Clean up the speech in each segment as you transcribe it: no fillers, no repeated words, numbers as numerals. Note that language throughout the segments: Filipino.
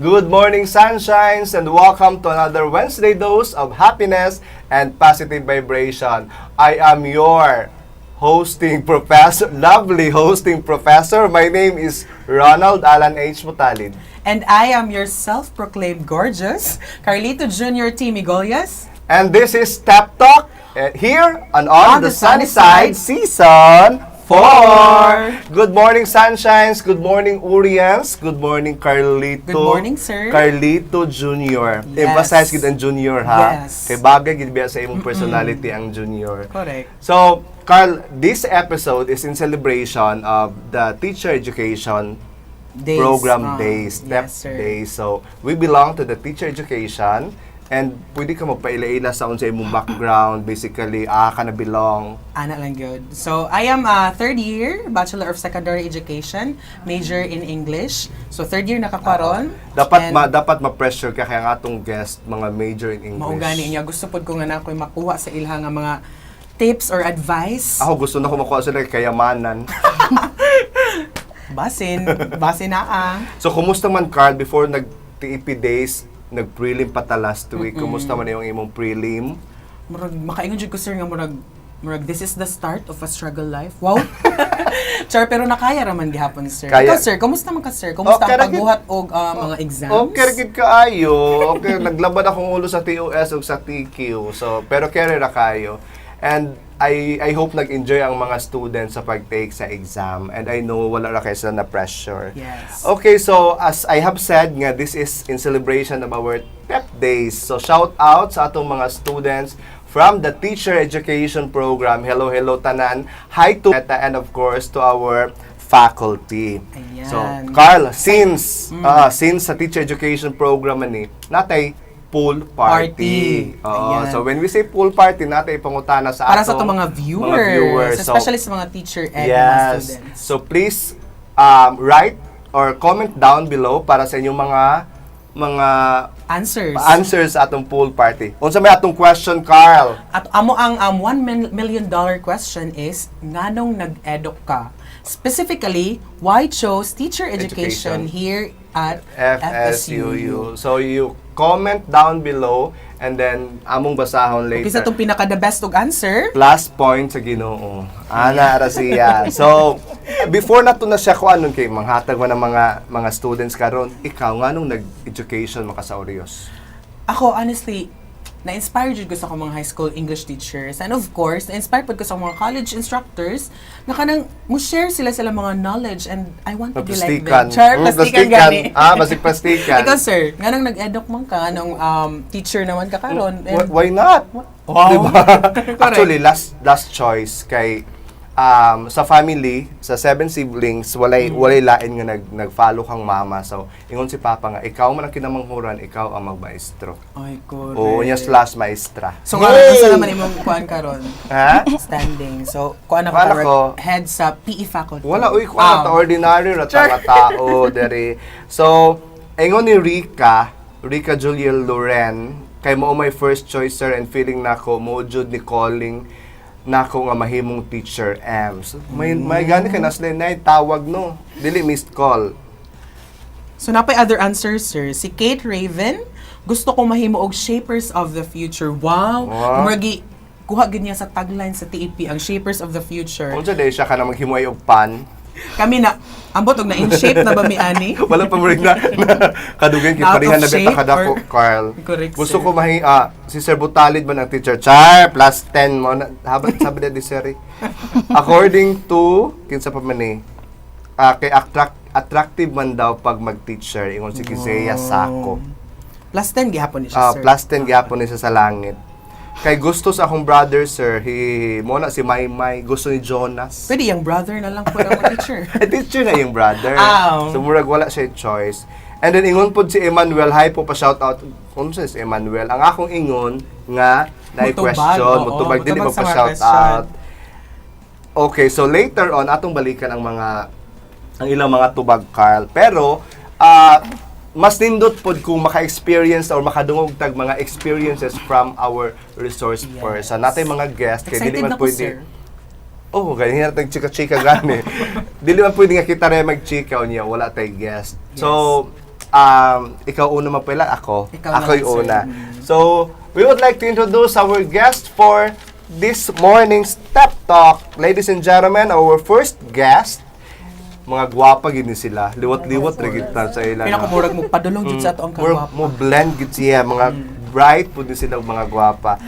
Good morning, sunshines, and welcome to another Wednesday dose of happiness and positive vibration. I am your lovely hosting professor. My name is Ronald Alan H. Mutalid. And I am your self-proclaimed gorgeous, Carlito Jr. T. Migolias. And this is TEP Talk here on the Sunny Side Season 4. Good morning, Sunshines. Good morning, Urians. Good morning, Carlito. Good morning, sir. Carlito Jr. Yes. Emphasize gid ang junior, ha? Yes. Kay bagay gid biya sa imong personality ang junior. Correct. So, Carl, this episode is in celebration of the Teacher Education Program Days, TEP Days. So, we belong to the Teacher Education. And pwede ka magpaila-ila sa unsa imong background, basically, ka na belong. Ana lang good. So, I am a third year, Bachelor of Secondary Education, major in English. So, third year nakakaron. Dapat ma-pressure ka kaya nga atong guest, mga major in English. Maugani niya. Gusto pod ko nga na ako'y makuha sa ilha nga mga tips or advice. Ako gusto na ko makuha sila kayamanan. Basin na So, kumusta man, Carl, before nag-TEP days, nag-prelim pa ta last week. Kumusta man yung imong prelim? Makaingon jud ko, sir, nga murag this is the start of a struggle life. Wow. Char, pero nakaya raman gihapon, sir. Kaya. Ikaw, sir, kumusta man ka, sir? Kumusta ang pagbuhat og mga exams? Okay, gid kaayo. Okay, naglabad akong ulo sa TOS ug sa TQ. So, pero kere ra kayo. And I hope nag-enjoy ang mga students sa pag-take sa exam. And I know wala ra kayo sila na pressure. Yes. Okay, so as I have said nga, this is in celebration of our TEP Days. So shout out sa atong mga students from the Teacher Education Program. Hello, tanan. Hi to Meta and of course to our faculty. Ayan. So, Carl, since sa Teacher Education Program ni, natay pool party. So when we say pool party, natin ipangutana sa para sa itong mga viewers. Especially sa mga teacher ed mga students. So please write or comment down below para sa inyong mga answers sa atong pool party. Unsa may atong question, Carl? At amo ang $1 million question is nganong nag-eduk ka? Specifically, why chose teacher education here at FSUU? So you comment down below and then among basahon later. Kisa itong pinaka-the best og answer. Plus point sa Ginoo. Ana ara siya. So before nato na siya kuanon kay manghatag man ang mga students karon, ikaw nganong nag-education makasaurios? Ako honestly na-inspired jud ko sa akong mga high school English teachers and of course na-inspired pod ko sa mga college instructors na kanang mo share sila mga knowledge and I want to be like them. Char, plastikan gani. Basig plastikan. Ikaw sir, nganong nag-eduk man ka anong teacher naman ka karon? Why not? Wow. Diba? Actually last choice kay sa family, sa 7 siblings, walay lain nga nag-follow kang mama. So, ingon si Papa nga, ikaw man ang kinamanghuran, ikaw ang magmaestro. Ay, correct. O, niya / maestra. So, kung naman imong kuan karon? Ha? Standing. So, kuan ako head sa PE faculty. Wala, kuan ta ordinary na tao dere. So, ingon ni Rica Juliel Loren, kay mo my first choice sir and feeling nako mo jud ni calling nako nga mahimong teacher Ms. May gani kay naslen nay tawag no. Dili missed call. So napay other answers sir. Si Kate Raven, gusto ko mahimo og shapers of the future. Wow. Muragi kuha gid niya sa tagline sa TEP ang shapers of the future. Unsa day siya kana maghimoy og pan? Kami na ambot og na in shape na ba mi ani? Wala pa mo rin na kadugan kay parihan na beta kadako Carl. Correct, gusto ko si Sir Butalid man ang teacher char plus 10 mo habang sabi na di sir. According to kinsa pa man kay attractive man daw pag mag-teacher ingon si Kizea Sako. Plus 10 gihapon ni siya sir. Plus 10 gihapon ni sa langit. Kay gusto sa akong brother, sir, mo na si Maymay, gusto ni Jonas. Pwede yung brother na lang po ang teacher. Teacher na yung brother. Ow. So, murag wala siya choice. And then, ingon po si Emmanuel, hi po pa shout out. Kung si Emmanuel, ang akong ingon nga, question, mutubag, dili pa shout out. Okay, so later on, atong balikan ang ilang mga tubag, Carl. Pero, mas nindot pod kung maka-experience or makadungog tag mga experiences from our resource person. Natay mga guest kay dili man pwede. Oh, ganyan tag chika-chika gani. Dili man pwede nga kita rin mag-chika niya, wala tay guest. So, ikaw una mapila, ako. Ikaw Ako naman, yung sir. una. So, we would like to introduce our guest for this morning's TEP Talk. Ladies and gentlemen, our first guest, mga gwapa gini sila. Liwat-liwat rigid na sa ilan. Pinakamurag mo padulong jud sa ato ang kagwapa. Mo blend gid siya, mga bright po din sila mga gwapa.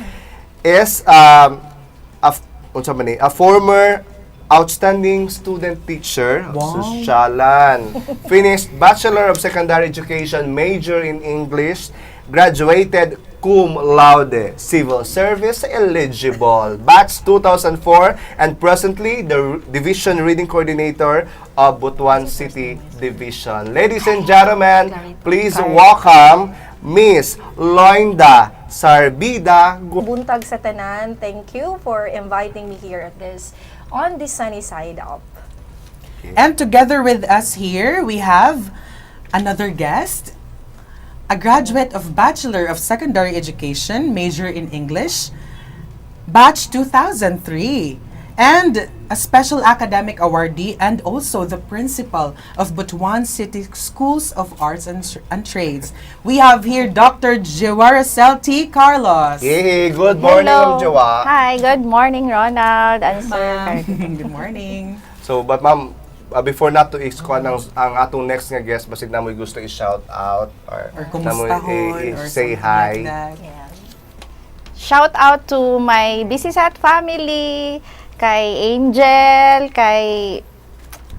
Is a former outstanding student teacher of Wow. Sosyalan. Finished Bachelor of Secondary Education, major in English, graduated cum laude, civil service eligible, batch 2004, and presently the Division Reading Coordinator of Butuan City Division. Ladies and gentlemen, please welcome Miss Loinda Sarbida. Buntag sa tanan, thank you for inviting me here at on this sunny side up. And together with us here, we have another guest, a graduate of Bachelor of Secondary Education, major in English, batch 2003, and a special academic awardee and also the principal of Butuan City Schools of Arts and Trades. We have here Dr. Jewaracel T. Carlos. Hey, good morning, Ma'am Jowa. Hi, good morning, Ronald and Sir. Good morning. So, but ma'am, before not to iskuan ang atong next nga guest, basig na mo gusto i-shout out or Kumustahon or say something hi. like that. Yeah. Shout out to my Bisisat family, kay Angel, kay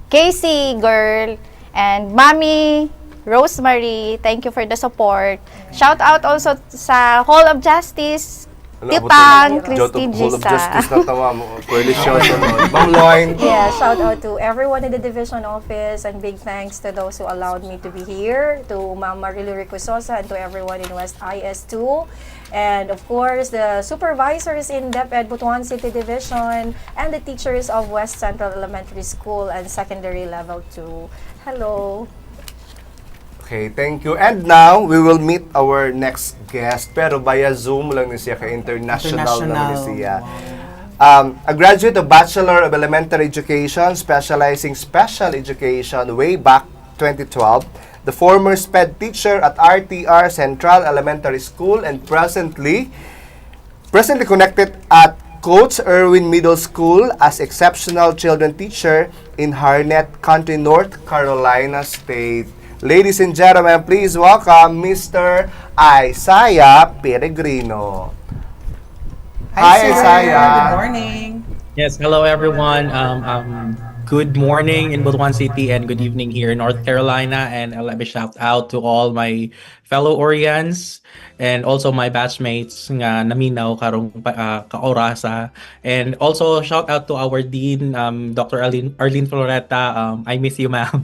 Casey girl, and Mommy Rosemary. Thank you for the support. Shout out also sa Hall of Justice, Tipang, Christy Full of Gisa. justice na tawa mo. Coalition. Ma'am Loin. Yeah, shout out to everyone in the division office and big thanks to those who allowed me to be here, to Mama Marilu Ricososa and to everyone in West IS2. And of course, the supervisors in DepEd Butuan City Division and the teachers of West Central Elementary School and Secondary Level 2. Hello. Okay, thank you. And now, we will meet our next guest. Pero via Zoom lang ni siya, ka-international lang ni siya. A graduate of Bachelor of Elementary Education, specializing Special Education way back 2012. The former SPED teacher at RTR Central Elementary School and presently connected at Coach Irwin Middle School as exceptional children teacher in Harnett County, North Carolina State. Ladies and gentlemen, please welcome Mr. Isaiah Peregrino. Hi, sir. Isaiah. Good morning. Yes, hello everyone. Good morning in Butuan City and good evening here in North Carolina. And let me shout out to all my fellow Orians and also my batchmates nga naminaw karong kaorasa. And also shout out to our dean, Dr. Arlene Floreta. I miss you, ma'am.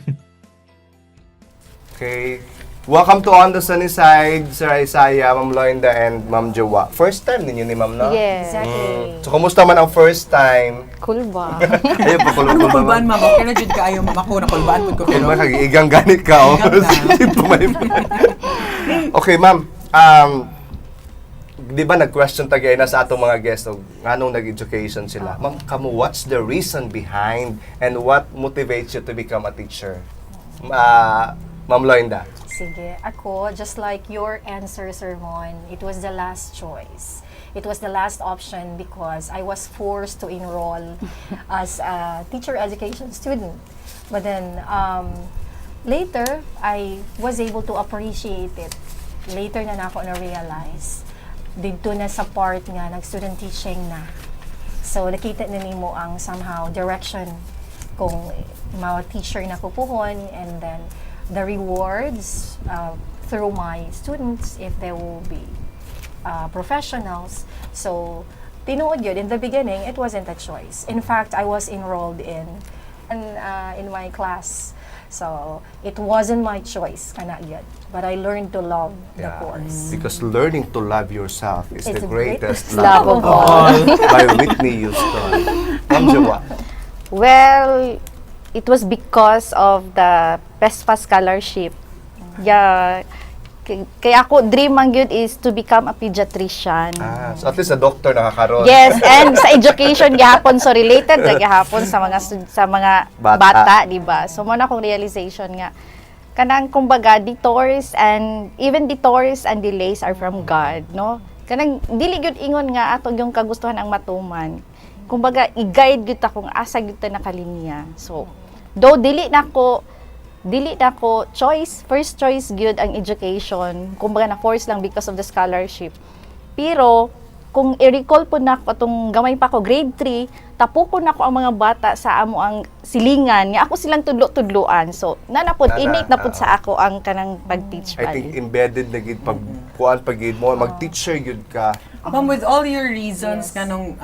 Okay. Welcome to On the Sunny Side, Sir Isaiah, Ma'am Loinda, and Ma'am Jowa. First time ninyo ni Ma'am, no? Yes. Exactly. So, kumusta man ang first time? Cool ba? Ayun, Ano pakulong-kulong kulbaan, naman. mama? Kaya na jud kaayo ako na kulbaan po ko pero. Kaya kag-igang ganit ka, oh. Igang Okay, Ma'am. Di ba nag-question tagay na sa atong mga guests o anong nag-education sila? Ma'am, kamo, what's the reason behind and what motivates you to become a teacher? Ma'am Loinda. Sige, ako, just like your answer, Sir Mon, it was the last choice. It was the last option because I was forced to enroll as a teacher education student. But then, later, I was able to appreciate it. Later na ako na-realize. Dito na sa part nga, nag-student teaching na. So, nakita na nimo ang somehow direction kung mga teacher na kupuhon and then the rewards through my students if they will be professionals. So, tinuod yun. In the beginning, it wasn't a choice. In fact, I was enrolled in my class. So, it wasn't my choice, kana yun. But I learned to love the course. Because learning to love yourself is It's the the greatest greatest love of love of all. By Whitney Houston. Ma'am Jowa. Well, it was because of the PESPA scholarship. Yeah. Kaya ako, dream ang yun is to become a pediatrician. So at least a doctor nakakaroon. Yes, and sa education gihapon, so related na gihapon sa mga bata, di ba? So mo na akong realization nga kanang kumbaga detours and delays are from God, no? Kanang dili gyud ingon nga atong yung kagustuhan ang matuman. Kumbaga i-guide gyud ta kung asa gyud ta nakalinya. So though dili nako first choice gyud ang education. Kumbaga na force lang because of the scholarship. Pero kung i-recall po na ko atong gamay pa ko grade 3, tapukon na ko ang mga bata sa amo ang silingan nga ako silang tudlo-tudloan. So nanapod innate na pud sa ako ang kanang pag-teach. I think embedded na gid pag kuan pag mo mag-teacher gyud ka. Ma'am, with all your reasons kanong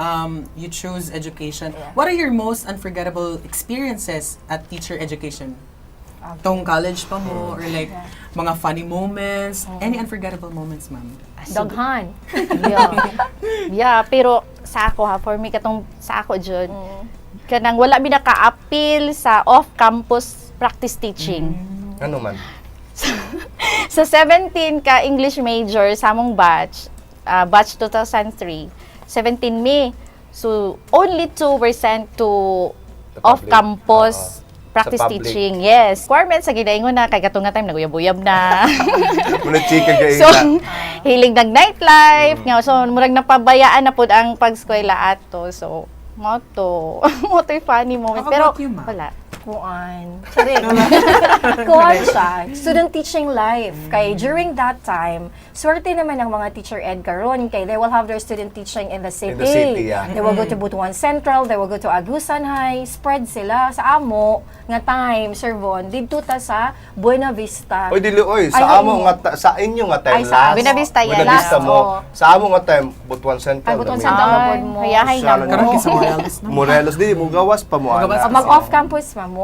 you chose education, what are your most unforgettable experiences at teacher education? Tong college pa mo or like mga funny moments, any unforgettable moments, ma'am? Daghan. Yeah, pero sa ako for me katong sa ako jud. Kanang wala mi naka-appeal sa off-campus practice teaching. Ano man? Sa 17 ka English major sa among batch 2003, 17 me. So only 2% to The public. off-campus practice Sa public. teaching. Yes. Requirements sa gidaingon na kay katong nga time naguyab-uyab na. Muna chika gay So, na. hilig nag nightlife nga so murag napabayaan na pud ang pag-eskwela ato. So, mo to funny moment. How Pero about you, ma'am? wala. Kuan. Sorry. Kuan siya. Student teaching life. Kay during that time, swerte naman ang mga teacher ed karon kay they will have their student teaching in the city. In the city, yeah. They will go to Butuan Central, they will go to Agusan High, spread sila sa amo nga time, Sir Von, didto ta sa Buena Vista. Oy dili oy, Ay, sa amo nga sa inyo nga time Ay, sa last. Buena Vista, yes. Buena Vista Last, mo. oo. Sa amo nga time Butuan Central. Ay, Butuan dami. Central. Ay, Tabod mo. hayahay Siya na Karon mo. kisa Morelos, no? Morelos di mo gawas pa mo Magawas ana. pa. Mag-off-campus pa mo.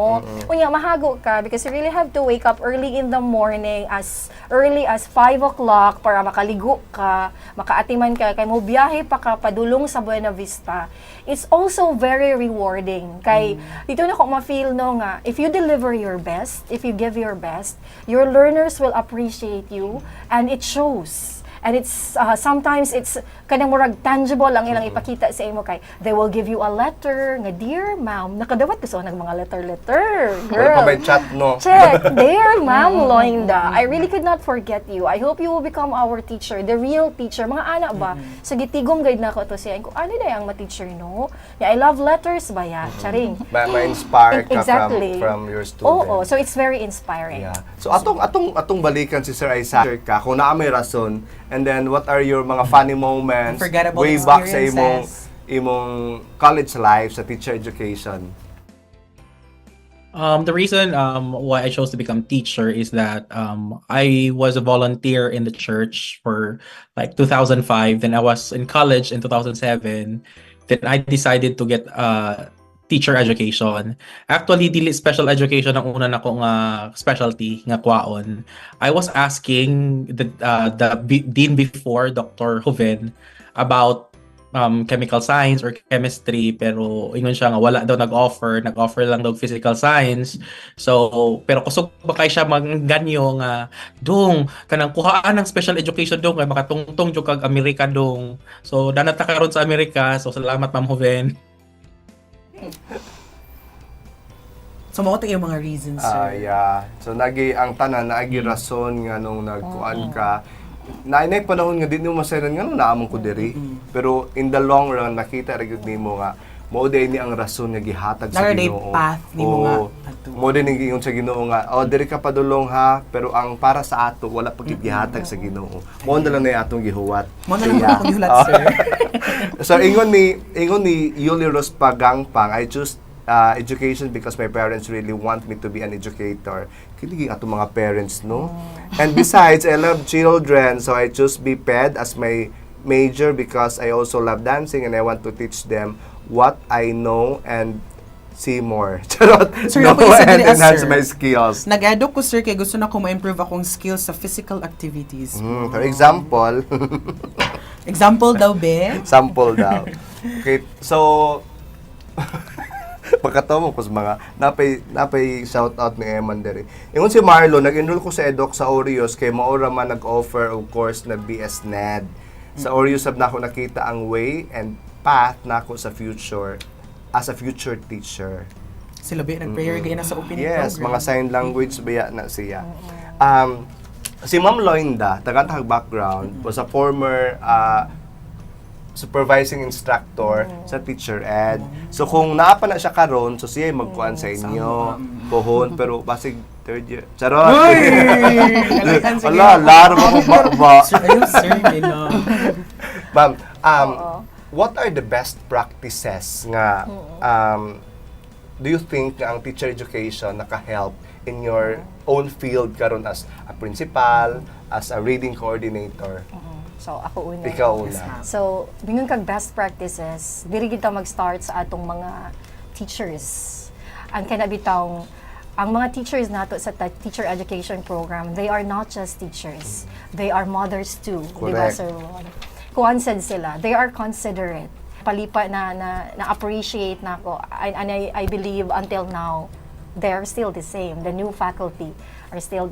Unya, mahago ka because you really have to wake up early in the morning, as early as 5 o'clock para makaligo ka, makaatiman ka, kay mo biyahe pa ka padulong sa Buena Vista. It's also very rewarding. Kay dito na ko ma-feel no nga, if you deliver your best, if you give your best, your learners will appreciate you and it shows. And it's sometimes it's kanang murag tangible ang ilang ipakita sa imo kay they will give you a letter nga dear ma'am nakadawat ko sa nang mga letter Wala pa girl may chat no. check dear ma'am Loinda, I really could not forget you. I hope you will become our teacher, the real teacher. Mga anak ba so gitigom guide na ko to siya ko ano day ang ma-teacher no yeah, I love letters ba ya charing Ma-inspire ka Exactly. from your student. oo so it's very inspiring. Yeah. So atong balikan si Sir Isaac ka kung naa may rason and then what are your mga funny moments Unforgettable way back sa experiences. imong college life sa teacher education? The reason why I chose to become teacher is that I was a volunteer in the church for like 2005. Then I was in college in 2007. Then I decided to get teacher education. Actually, dili special education ang una nako nga specialty nga kwaon. I was asking the dean before, Dr. Joven, about chemical science or chemistry, pero ingon siya nga wala daw nag-offer lang daw physical science. So pero kusog ba kay siya mangganyo nga dong kanang kuhaan ng special education dong kay makatungtong jud kag Amerika dong. So danata karon sa Amerika. So salamat Ma'am Joven. So, mga yung mga reasons, sir. Yeah. So nagi ang tanan naagi rason nga nung nagkuan ka. Nainay panahon nga di mo masayan nga nung naamon ko diri. Pero in the long run nakita ra gyud nimo nga mao day ni ang rason nga gihatag sa Nara day Ginoo. path nimo nga adto. Mao day ning giingon sa Ginoo nga diri ka padulong ha, pero ang para sa ato wala pa gid gihatag sa Ginoo. Mao na lang na atong gihuwat. Mo na lang Yeah. akong gihulat, sir. So ingon ni Yuli Ros Pagangpang, I choose education because my parents really want me to be an educator. Kiliging ato mga parents, no? And besides, I love children, so I choose BPED as my major because I also love dancing and I want to teach them what I know and see more. Charot. Sir, No, ako isa and diri, enhance sir. my skills. Nag-edu ko, sir, kay gusto na ko ma-improve akong skills sa physical activities. For example, Example daw, be? sample daw. Okay, so pagkataon mo kus mga napay shout out ni Eman dere. Ingon si Marlo, nag-enroll ko sa Edok sa Orios kay maura man nag-offer of course na BS NED. Sa Orios sab nako nakita ang way and path nako sa future as a future teacher. Sila ba nag-prayer gaya na sa opening Yes, program? mga sign language baya na siya. Si Ma'am Loinda, tagatag background, was a former supervising instructor sa teacher ed. So kung naapa na siya karon, so siya magkuan sa inyo, pohon, pero basig third year. Charot! Wala, laro mo ba? Sir, ayun, sir, no. Ma'am, what are the best practices nga do you think nga ang teacher education naka-help in your own field karon as a principal, as a reading coordinator? So, ako una. Ikaw una. So, bingon kag best practices, diri kita mag-start sa atong mga teachers. Ang kanabitang ang mga teachers nato sa teacher education program, they are not just teachers. They are mothers too. Di ba, Correct. Sir Ron? Kuansan sila. They are considerate. Palipa na appreciate na ko. And I believe until now, they are still the same. The new faculty are still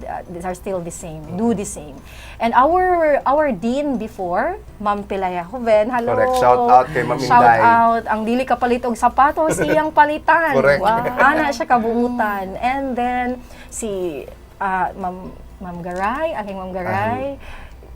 the same, do the same. And our dean before, Ma'am Pilaya Joven, hello. Correct. Shout out kay Ma'am Shout Inday. out. Ang dili kapalit og sapatos, iyang palitan. Correct. Wow. Ana siya kabuutan. And then, si Ma'am Garay, aking Ma'am Garay,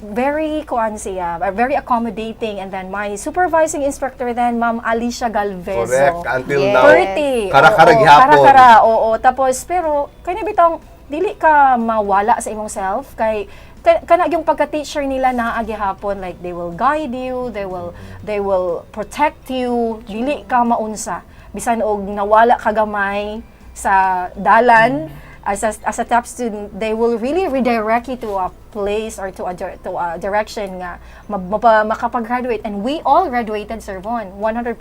very kuan siya, very accommodating. And then my supervising instructor then, Ma'am Alicia Galvezo. Correct. Until Yes. now, Pretty. kara-kara Oo, gihapon. Kara-kara, oo. Tapos, pero, kanya bitong, dili ka mawala sa imong self, kay, kana yung pagka-teacher nila na agihapon, like, they will guide you, they will protect you, dili ka maunsa. Bisan og nawala ka gamay sa dalan, as a top student, they will really redirect you to a place or to a direction nga makapag-graduate. And we all graduated, Sir Von, 100%.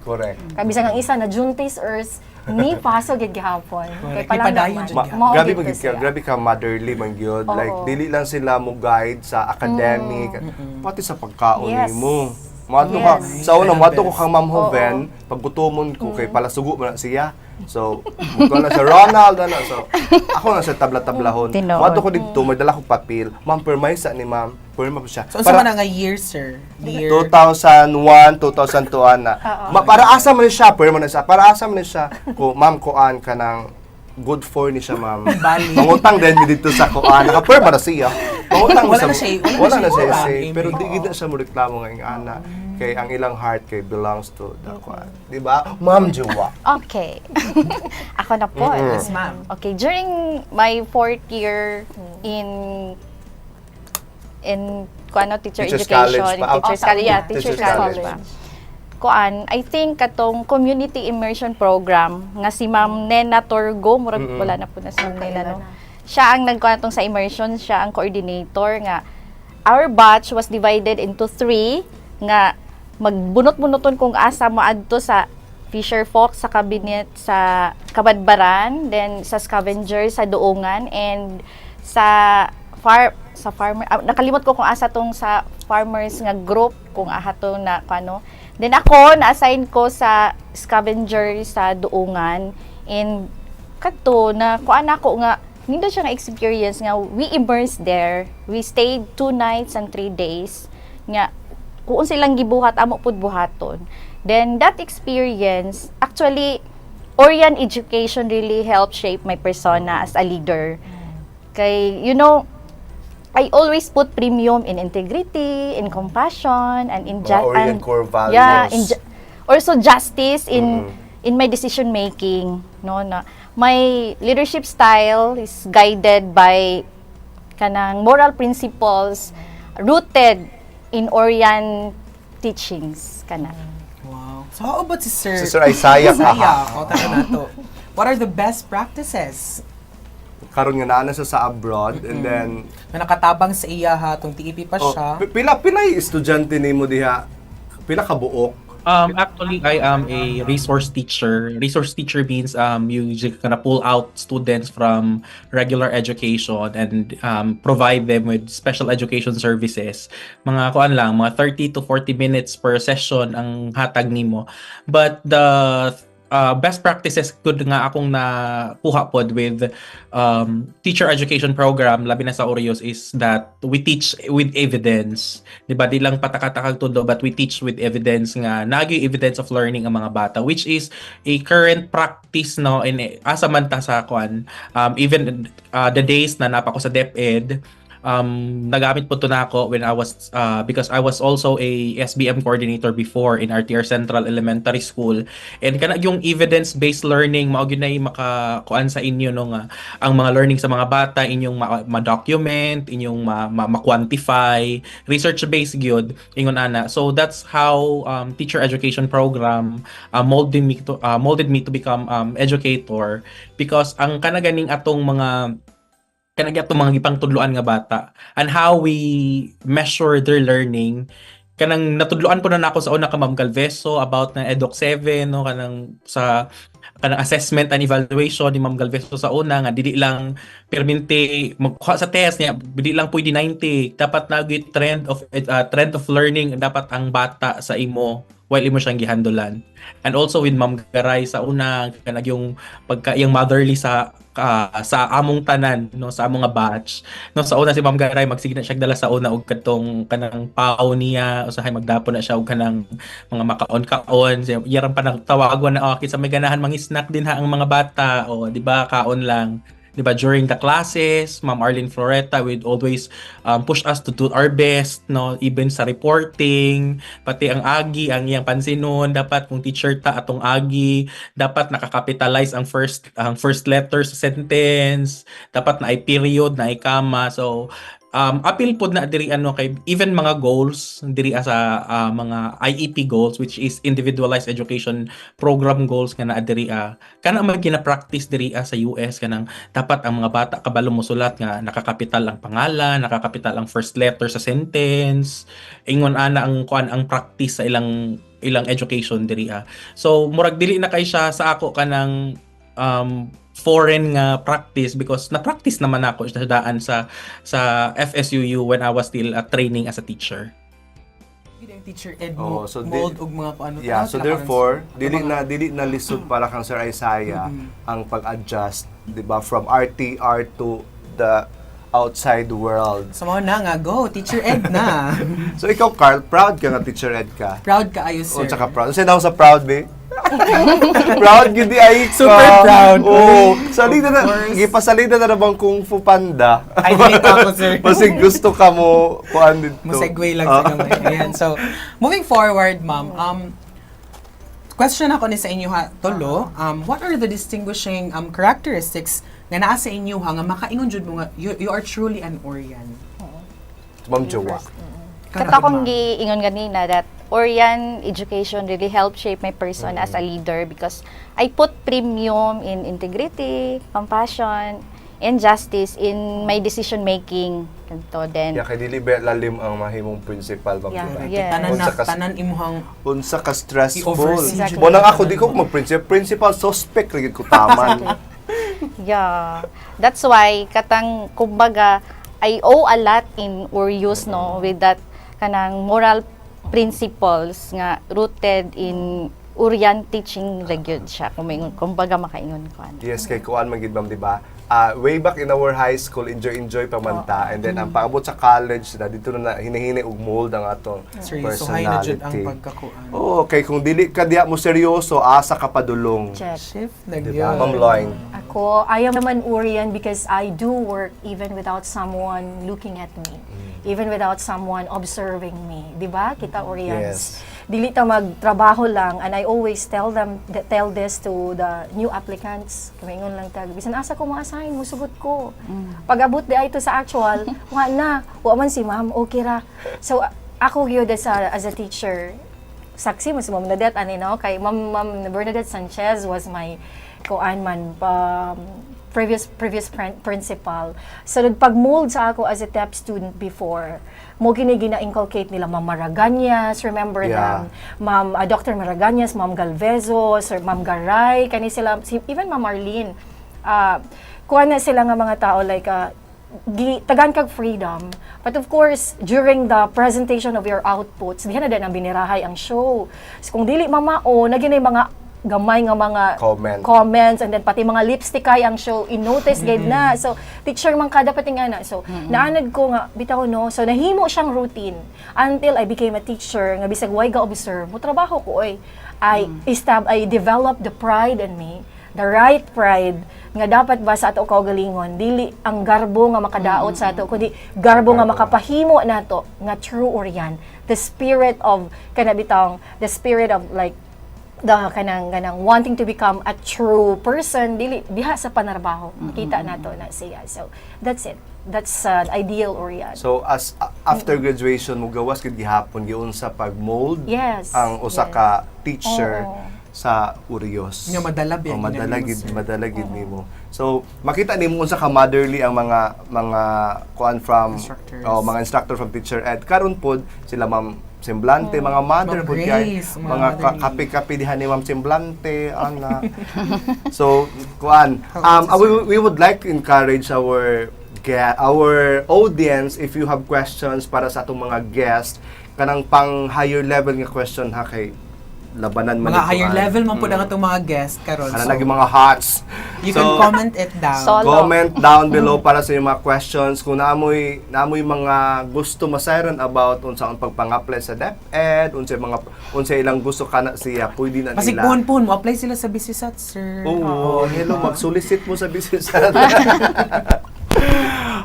Correct. Kaya bisang ang isa na Juntis Earth, ni paso gid gihapon. Kay Ipadayon naman. dyan Mao Grabe gid magid siya. ka, grabe ka motherly man gyud. Oo. Like dili lang sila mo guide sa academic, pati sa pagkaon Yes. nimo. Mato ka, Yes. sa una mato ko kang Ma'am Hoven, paggutomon ko kay palasugo man na siya. So, ko na sa Ronald na. So, ako na sa tabla-tablahon. Tinood. Mato ko dito, may dala ko papel. Ma'am, permaysa ni Ma'am. Perma po siya. So, sa man nga year, sir? Year? 2001, 2002 na. Para asa man siya, perma na siya. Para asa man siya. Ko, ma'am, kuan ka ng good for ni siya, ma'am. Bali. Pangutang din mi dito sa kuan. Naka-perma na siya. Pangutang Wala sa- na siya- wala na wala siya na siya utang. say. Amen. Pero di gid na siya mo reklamo nga ing ana. Kay ang ilang heart kay belongs to the kuan. Di ba? Ma'am Jowa. Okay. Ako na po. Yes, ma'am. Okay, during my 4th year in teacher Teachers education, college pa. teachers college, yeah, Teachers teachers college college. pa. I think katong community immersion program nga si Ma'am Nena Torgo, murag wala na po na sa nila, no. Siya ang nagkuan tong sa immersion, siya ang coordinator nga. Our batch was divided into 3 nga magbunot-bunoton kung asa mo adto sa Fisher Folk sa cabinet sa Kabadbaran, then sa scavenger sa Duungan, and sa farmer nakalimot ko kung asa tong sa farmers nga group kung aha to na kano. Then ako na-assign ko sa scavenger sa Duungan, and kadto na kuan ako nga nindo siya nga experience nga we immersed there. We stayed 2 nights and 3 days nga kung silang gibuhat amo pud buhaton. Then that experience actually Orion education really helped shape my persona as a leader. Kay I always put premium in integrity, in compassion, and in Mga Orient core values. Yeah, also justice in my decision making, no, na my leadership style is guided by kanang moral principles rooted in Orion teachings kana. Wow. So, how about si Sir? Si Sir Isaiah ka. O, tayo na to. What are the best practices Karon nga naa siya sa abroad and then na nakatabang sa iya ha, itong TEP pa oh, siya? pila estudyante nimo diha? Pila ka buok? Actually, I am a resource teacher. Resource teacher means you just gonna pull out students from regular education and provide them with special education services. Mga kuan lang, mga 30 to 40 minutes per session ang hatag nimo. But the best practices good nga akong nakuha pod with teacher education program labi na sa Oreos is that we teach with evidence. Di ba? Di lang patakatakag tudo but we teach with evidence nga nagyo evidence of learning ang mga bata, which is a current practice no in asa man ta sa kwan, even the days na napa ko sa DepEd. Nagamit po ito na ako when I was because I was also a SBM coordinator before in RTR Central Elementary School, and kana yung evidence-based learning mao gyud nay makakuan sa inyo no nga ang mga learning sa mga bata inyong ma-document, inyong ma-quantify, research-based gyud ingon ana. So that's how teacher education program molded me to become educator, because ang kanaganing atong mga kanagya itong mga gipangtudloan nga bata and how we measure their learning. Kanang natudloan po na nako sa una ka Ma'am Galveso about na EDOC 7 no, kanang sa kanang assessment and evaluation ni Ma'am Galveso sa una nga dili lang permente magkuha sa test niya, dili lang pwede 90, dapat nagit trend of learning dapat ang bata sa imo while imo siyang gihandulan. And also with Ma'am Garay sa una kanang yung pagka yung motherly sa among tanan no, sa among nga batch no. Sa una si Ma'am Garay magsige na siya dala sa una og kadtong kanang pao niya usahay magdapo na siya og kanang mga makaon-kaon siya yarang pa nagtawagon na okay sa may ganahan mang-snack din ha ang mga bata o di ba kaon lang. Diba, during the classes, Ma'am Arlene Floreta would always push us to do our best, no, even sa reporting, pati ang agi, ang iyang pansinon, dapat kung teacher ta atong agi, dapat nakakapitalize ang first letter sa sentence, dapat na ay period, na ay comma. So appeal pod na diri ano kay even mga goals diri sa mga IEP goals, which is individualized education program goals nga naa diri kana man gina-practice diri sa US kanang dapat ang mga bata kabalo mosulat nga nakakapital ang pangalan, nakakapital ang first letter sa sentence, ingon ana ang kuan ang practice sa ilang education diri so murag dili na kay siya sa ako kanang foreign nga practice, because na-practice naman ako sa daan sa FSUU when I was still training as a teacher. Yung teacher ed so mold og mga paano. Yeah, so therefore dili na lisod para kang Sir Isaiah ang pag-adjust, di ba, from RTR to the outside world. So mo na nga go teacher ed na. So ikaw Carl, proud ka nga teacher ed ka? Proud ka ayo sir. O tsaka proud. Kasi daw sa proud be. Proud gid ay ka. Super proud. Oh, salida na gipasalida na bang Kung Fu Panda. Ay dili ako sir. Kasi gusto ka mo kuan dito. Mo segue lang sa gamay. Ayan. So moving forward ma'am, question ako ni sa inyo ha tolo, what are the distinguishing characteristics nga naa sa inyo nga makaingon jud mo nga you are truly an Orian? Ma'am Jowa. Kato akong giingon ganina that Orian education really helped shape my person as a leader, because I put premium in integrity, compassion, and justice in my decision making. Kanto then. Ya kay dili ba lalim ang mahimong principal bang diba? Yeah. Tanan imuhang unsa ka stressful. I-oversee. Mo nang ako di ko principal suspect ra gid ko taman. Yeah. That's why katang kumbaga I owe a lot in Oreos no with that kanang moral principles nga rooted in Orian teaching gyud siya kumbaga makaingon ko. Yes, kay kuan man gid ma'am, di ba? Way back in our high school, enjoy pa man ta, and then ang paabot sa college na dito na hinihini og mold ang atong personality. ang pagkakuan. Oo, kay kung dili ka diha mo seryoso, asa ka padulong. Check. Shift na Diba, Ma'am Loing? Ako, I am naman Orian because I do work even without someone looking at me. Even without someone observing me. Diba? Kita Orians. Yes. Dili ta magtrabaho lang, and I always tell this to the new applicants. Kamingon lang tag, bisan asa ko ma-assign, musugot ko. Pag-abot di ay to sa actual, wa na, wa man si ma'am, okay ra. So ako gyud as a teacher, saksi mo si Ma'am Nadet ani no, kay Ma'am Bernadette Sanchez was my previous principal. So nagpag-mold sa ako as a TEP student before. Mo gina-inculcate nila Ma'am Maraganyas, remember them? Ma'am Dr. Maraganyas, Ma'am Galvezo, Sir Ma'am Garay, kani sila, even Ma'am Arlene. Kuha na sila nga mga tao like tagan kag freedom. But of course, during the presentation of your outputs, diha na din ang binirahay ang show. So kung dili mamao, na ginay mga gamay nga mga comments, and then pati mga lipstick kay ang show i-notice gid na. So teacher man kada pati nga na. So naanad ko nga bitaw no. So nahimo siyang routine until I became a teacher nga bisag way ga observe mo trabaho ko oy. I developed the pride in me, the right pride nga dapat ba sa ato kaugalingon dili ang garbo nga makadaot sa ato kundi garbo nga makapahimo nato nga true Oryan, the spirit of the spirit of like the kanang wanting to become a true person dili diha sa panarbaho makita nato na siya. So that's it, that's ideal Oryan. So as after graduation mo gawas gid gihapon giunsa pag mold Yes, ang usa yes. ka teacher sa Urios. Nga madalab yan. Madalagid nimo. So makita nimo unsa ka motherly ang mga kuan from Instructors. mga instructor from teacher ed karon pod sila Ma'am Semblante, mga mother Ma'am pod kay Grace, mga motherly. kape-kape diha ni Ma'am Semblante ana. So kuan we would like to encourage our audience, if you have questions para sa atong mga guests kanang pang higher level nga question ha kay labanan man Mga ito, higher ah. level man po ang itong mga guests karon. Kana lagi mga hots. You can comment it down. Solo. Comment down below para sa inyong mga questions kung naamoy mga gusto masayran about unsa ang pagpang-apply sa DepEd, unsa ilang gusto kana siya, pwede na Kasi nila. puhon mo apply sila sa BCSAT, sir. Oo, hello, mag-solicit mo sa business.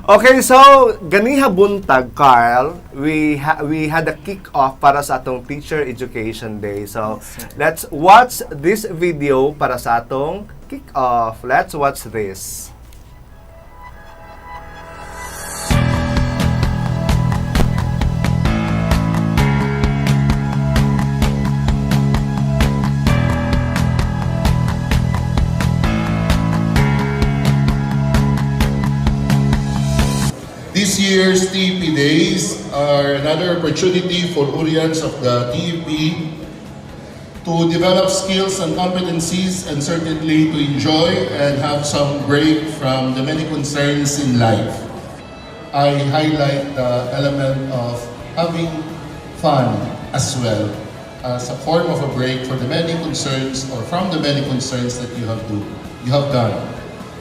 Okay, so ganiha buntag, Carl, we had a kick-off para sa atong Teacher Education Day. So, let's watch this video para sa atong kick-off. Let's watch this. This year's TEP Days are another opportunity for Urians of the TEP to develop skills and competencies and certainly to enjoy and have some break from the many concerns in life. I highlight the element of having fun as well as a form of a break for the many concerns or from the many concerns that you have done.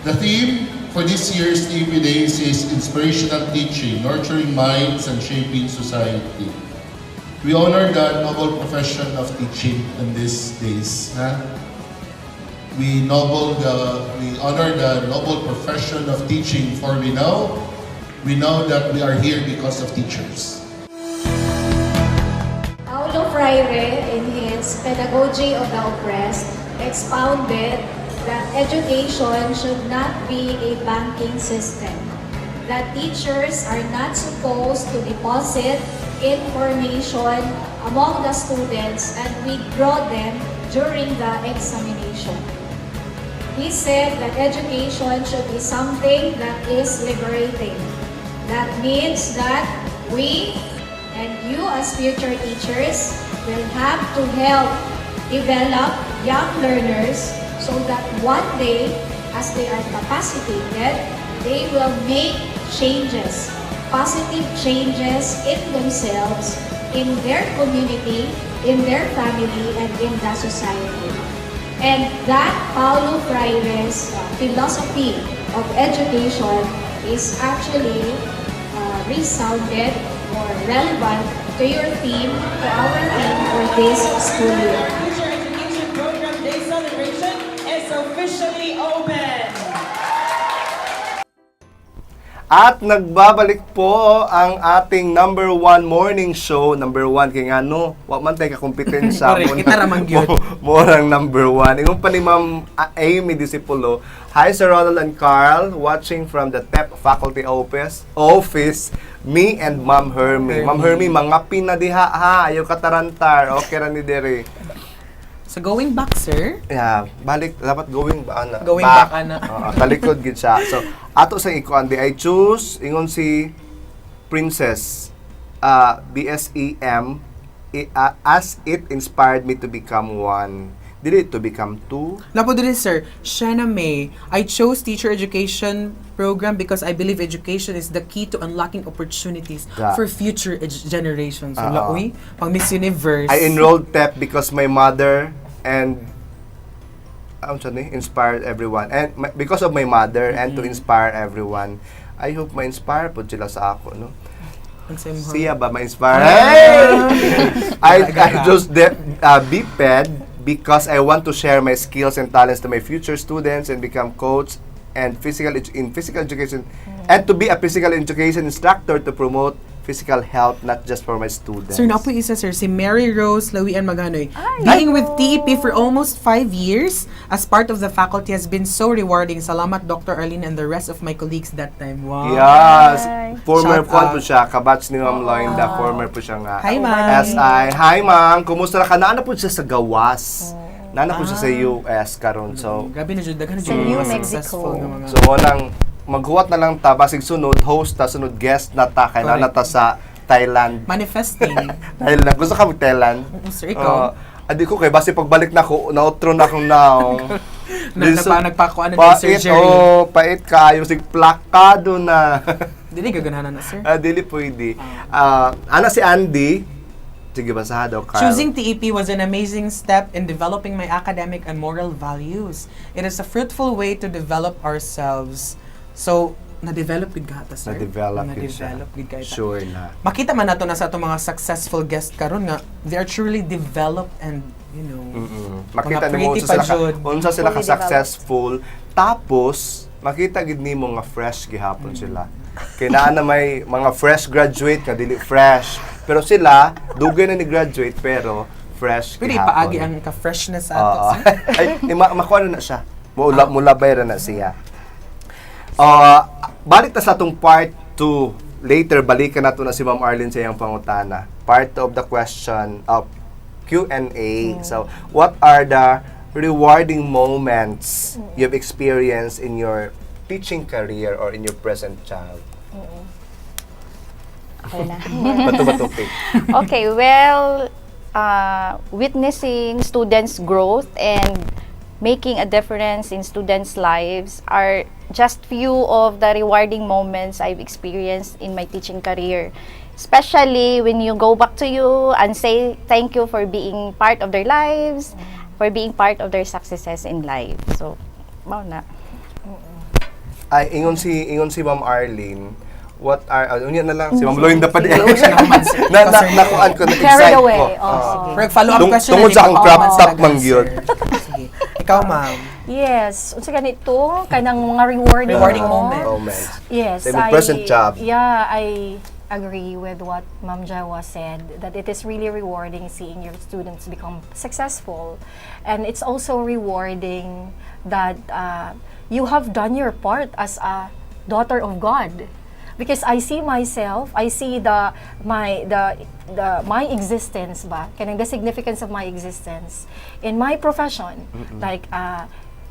The theme for this year's TEP Days is Inspirational Teaching, Nurturing Minds and Shaping Society. We honor the noble profession of teaching in these days. We honor the noble profession of teaching, for we know that we are here because of teachers. Paulo Freire, in his Pedagogy of the Oppressed, expounded that education should not be a banking system, that teachers are not supposed to deposit information among the students and withdraw them during the examination. He said that education should be something that is liberating. That means that we and you as future teachers will have to help develop young learners so that one day, as they are capacitated, they will make changes, positive changes in themselves, in their community, in their family, and in the society. And that Paulo Freire's philosophy of education is actually resounded or relevant to your theme, to our theme for this school year. Teacher Education Program Day celebration is officially open. At nagbabalik po ang ating number 1 morning show. Number 1 kay nga no, wa man tay ka kompetensya Correct, kita raman gyud. Morang number 1. Ingon pa ni Ma'am Amy Disipulo. Hi Sir Ronald and Carl, watching from the TEP faculty office. Me and Ma'am Hermie. Ma'am Hermie, mga pina diha ha, ayaw katarantar. Okay ra ni dere. So going back, sir. Yeah, balik dapat going ba ana? Going back, ana. Talikod gid siya. So ato sa ikuan di I choose ingon si Princess BSEM as it inspired me to become one. Did it to become two? Napo dili, sir. Shanna May, I chose teacher education program because I believe education is the key to unlocking opportunities for future generations. So, uy, pang Miss Universe. I enrolled TEP because my mother and inspire everyone. And because of my mother and to inspire everyone, I hope ma-inspire po sila sa ako, no? Siya ba ma-inspire? I just BPED because I want to share my skills and talents to my future students and become coach and physical education and to be a physical education instructor to promote physical health, not just for my students. Sir, napo isa, sir, si Mary Rose Lawian Maganoy. Being with TEP for almost 5 years as part of the faculty has been so rewarding. Salamat, Dr. Arlene and the rest of my colleagues that time. Wow. Yes. Hi. Former Shout po out. siya, kabatch ni Ma'am Loinda. Former po siya nga. Hi, ma'am. SI. Hi, ma'am. Kumusta na ka? Naana po siya sa gawas. Naana po siya sa US karon. So, Grabe na dyan, daghan na Sa dyan New mga Mexico. successful nga mga... so walang maghuwat na lang ta basig sunod host ta sunod guest na ta kay na Correct. ta sa Thailand. Manifesting. Thailand. Gusto ka mag Thailand? Sir, ikaw? Adi ko kay basi pagbalik na ko na-outro na akong naong. Nagpakuan na ni Sir Jerry. Pait kayo sig plakado na. Dili gaganahan na, sir. Dili pwede. Ana si Andy. Sige, basahan daw, Carl. Choosing TEP was an amazing step in developing my academic and moral values. It is a fruitful way to develop ourselves. So, na-develop good ka ata, sir? Na-develop yun siya. Na-develop good ka ata. Sure na. Makita man nato na sa itong mga successful guest karon nga, they are truly developed and, you know, Makita mga nimo pretty unsa sila pa jud. unsa sila ka Fully successful. Tapos makita gid nimo nga fresh gihapon sila. Kay naa na may mga fresh graduate nga dili fresh. Pero sila dugay na ni graduate pero fresh Pwede gihapon. ipaagi ang ka-freshness sa ato, Oo. sir. Ay, makuha na siya. Mulabay ra na siya. Balik ta sa atong part 2. Later, balikan nato na si Ma'am Arlene sa iyang pangutana. Part of the question of Q&A. So, what are the rewarding moments you've experienced in your teaching career or in your present child? Okay na. Bato-bato pick. Okay, well, witnessing students' growth and making a difference in students' lives are just few of the rewarding moments I've experienced in my teaching career. Especially when you go back to you and say thank you for being part of their lives, for being part of their successes in life. So, mao na. Ay, ingon si Ma'am Arlene, what are, unya na lang, si Ma'am Loinda pa din. Nakuan ko, Carried na-excite away. ko. Oo. Pero follow-up question Tungod na sa rin, akong baka crop man top sila mang answer. yun. Sige. Ikaw, ma'am. Yes, unsa ganito kanang mga rewarding Rewarding moment. Moments. Yes, Sa imong present job. Yeah, I agree with what Ma'am Jawa said, that it is really rewarding seeing your students become successful. And it's also rewarding that you have done your part as a daughter of God. Because I see myself, I see my existence ba, kanang the significance of my existence in my profession. Like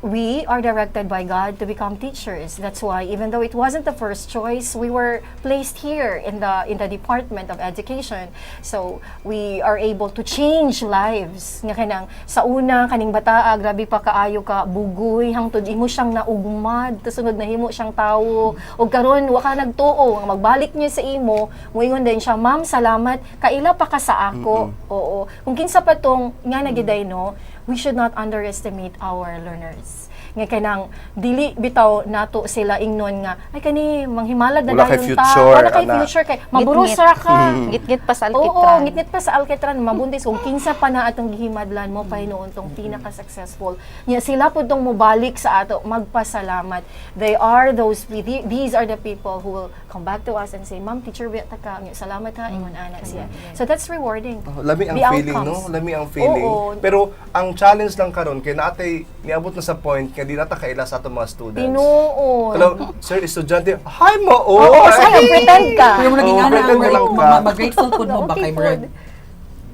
we are directed by God to become teachers. That's why even though it wasn't the first choice, we were placed here in the Department of Education. So we are able to change lives. Nga kanang sa una kaning bataa grabe pa kaayo ka bugoy hangtod imo siyang naugmad sunod na himo siyang tawo ug karon wa ka nagtuo nga magbalik niya sa imo moingon din siya, ma'am salamat kaila pa ka sa ako. Oo, kung kinsa pa tong nga nagiday no, we should not underestimate our learners. Nga kanang dili bitaw nato sila ingnon nga ay kani manghimalag na Wala kay dayon future, wala kay ana. future kay maburos ra ka. Git-git pa sa Oo, alkitran. ngit-ngit pa sa alkitran mabuntis kung kinsa pa na atong gihimadlan mo pa hinuon tong pinaka-successful. Nya sila pud tong mobalik sa ato magpasalamat. They are these are the people who will come back to us and say, "Ma'am, teacher biyata ka, nya salamat ha ingon ana siya." So that's rewarding. Lami ang The feeling, outcomes. no? Lami ang feeling. Oo. Pero ang challenge lang karon kay naatay niabot na sa point kaya di nata kaila sa atong mga students. Tinuon. Hello, sir, estudyante. Hi, mo. Oo, sayang, pretend ka. Pero mo naging Oo, ana, pretend mo lang ka. mag-grateful po mo ba Okay kay po. Murad?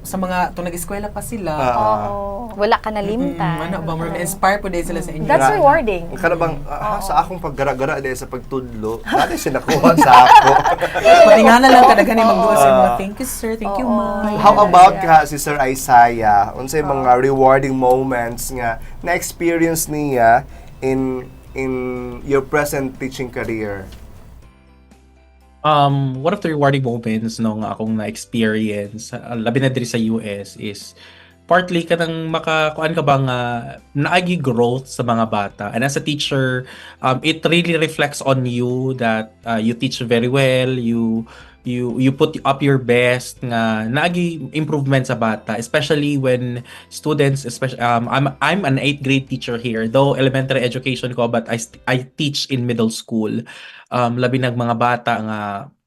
Sa mga, itong nag-eskwela pa sila, Oo. Wala ka nalimtan. ano ba, Murad, na-inspire po din sila sa inyo. That's rewarding. Ang karabang, sa akong paggara-gara dahil sa pagtudlo, dati siya nakuha sa ako. Pati nga na lang kadaghan yung magduwa sa mga, thank you sir, thank you ma'am. How about ka si Sir Isaiah? Unsay mga rewarding moments nga na-experience niya in your present teaching career? One of the rewarding moments nung akong na-experience, labi na diri sa US, is partly kanang makakuan ka bang naagi growth sa mga bata. And as a teacher, it really reflects on you that you teach very well, you put up your best nga naagi improvement sa bata, especially when students, especially I'm an 8th grade teacher here, though elementary education ko, but I teach in middle school. Labi ng mga bata nga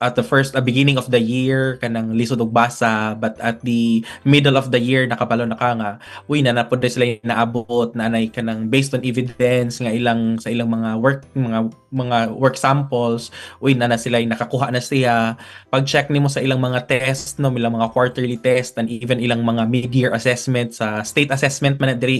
at the beginning of the year kanang lisod og basa, but at the middle of the year nakabalo na ka nga uy na napud sila naabot na anay kanang based on evidence nga ilang sa ilang mga work samples, uy na sila nakakuha na siya. Pag-check nimo sa ilang mga test no, ilang mga quarterly test and even ilang mga mid-year assessment sa state assessment man na diri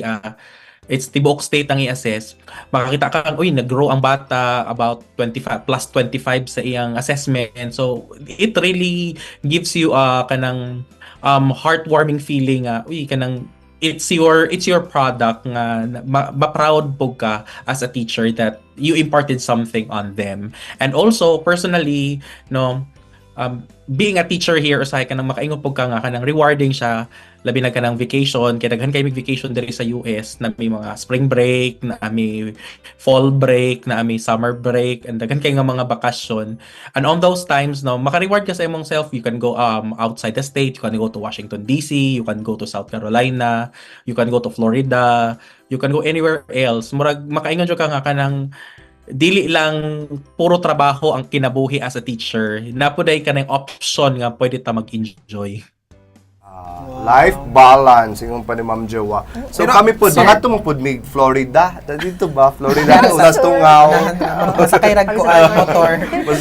it's tibuok state ang i-assess, makakita ka uy nag-grow ang bata about 25 plus 25 sa iyang assessment. So it really gives you kanang heartwarming feeling uy kanang it's your product nga ma-proud po ka as a teacher that you imparted something on them. And also personally no, being a teacher here usahay ka nang makaingon po ka nga kanang rewarding siya, labi na ka ng vacation, kaya daghan kayo vacation diri sa US na may mga spring break, na may fall break, na may summer break, and daghan kayo nga mga bakasyon. And on those times, no, maka-reward ka sa imong self. You can go outside the state, you can go to Washington DC, you can go to South Carolina, you can go to Florida, you can go anywhere else. Murag makaingon jud ka nga kanang dili lang puro trabaho ang kinabuhi as a teacher. Napuday ka ng option nga pwede ta mag-enjoy. Life balance, yung pa ni Ma'am Jowa. So Pero, kami po, sir, baka tumupod mig Florida. Dito ba? Florida, unas tungaw. Masakay rag ko ang motor.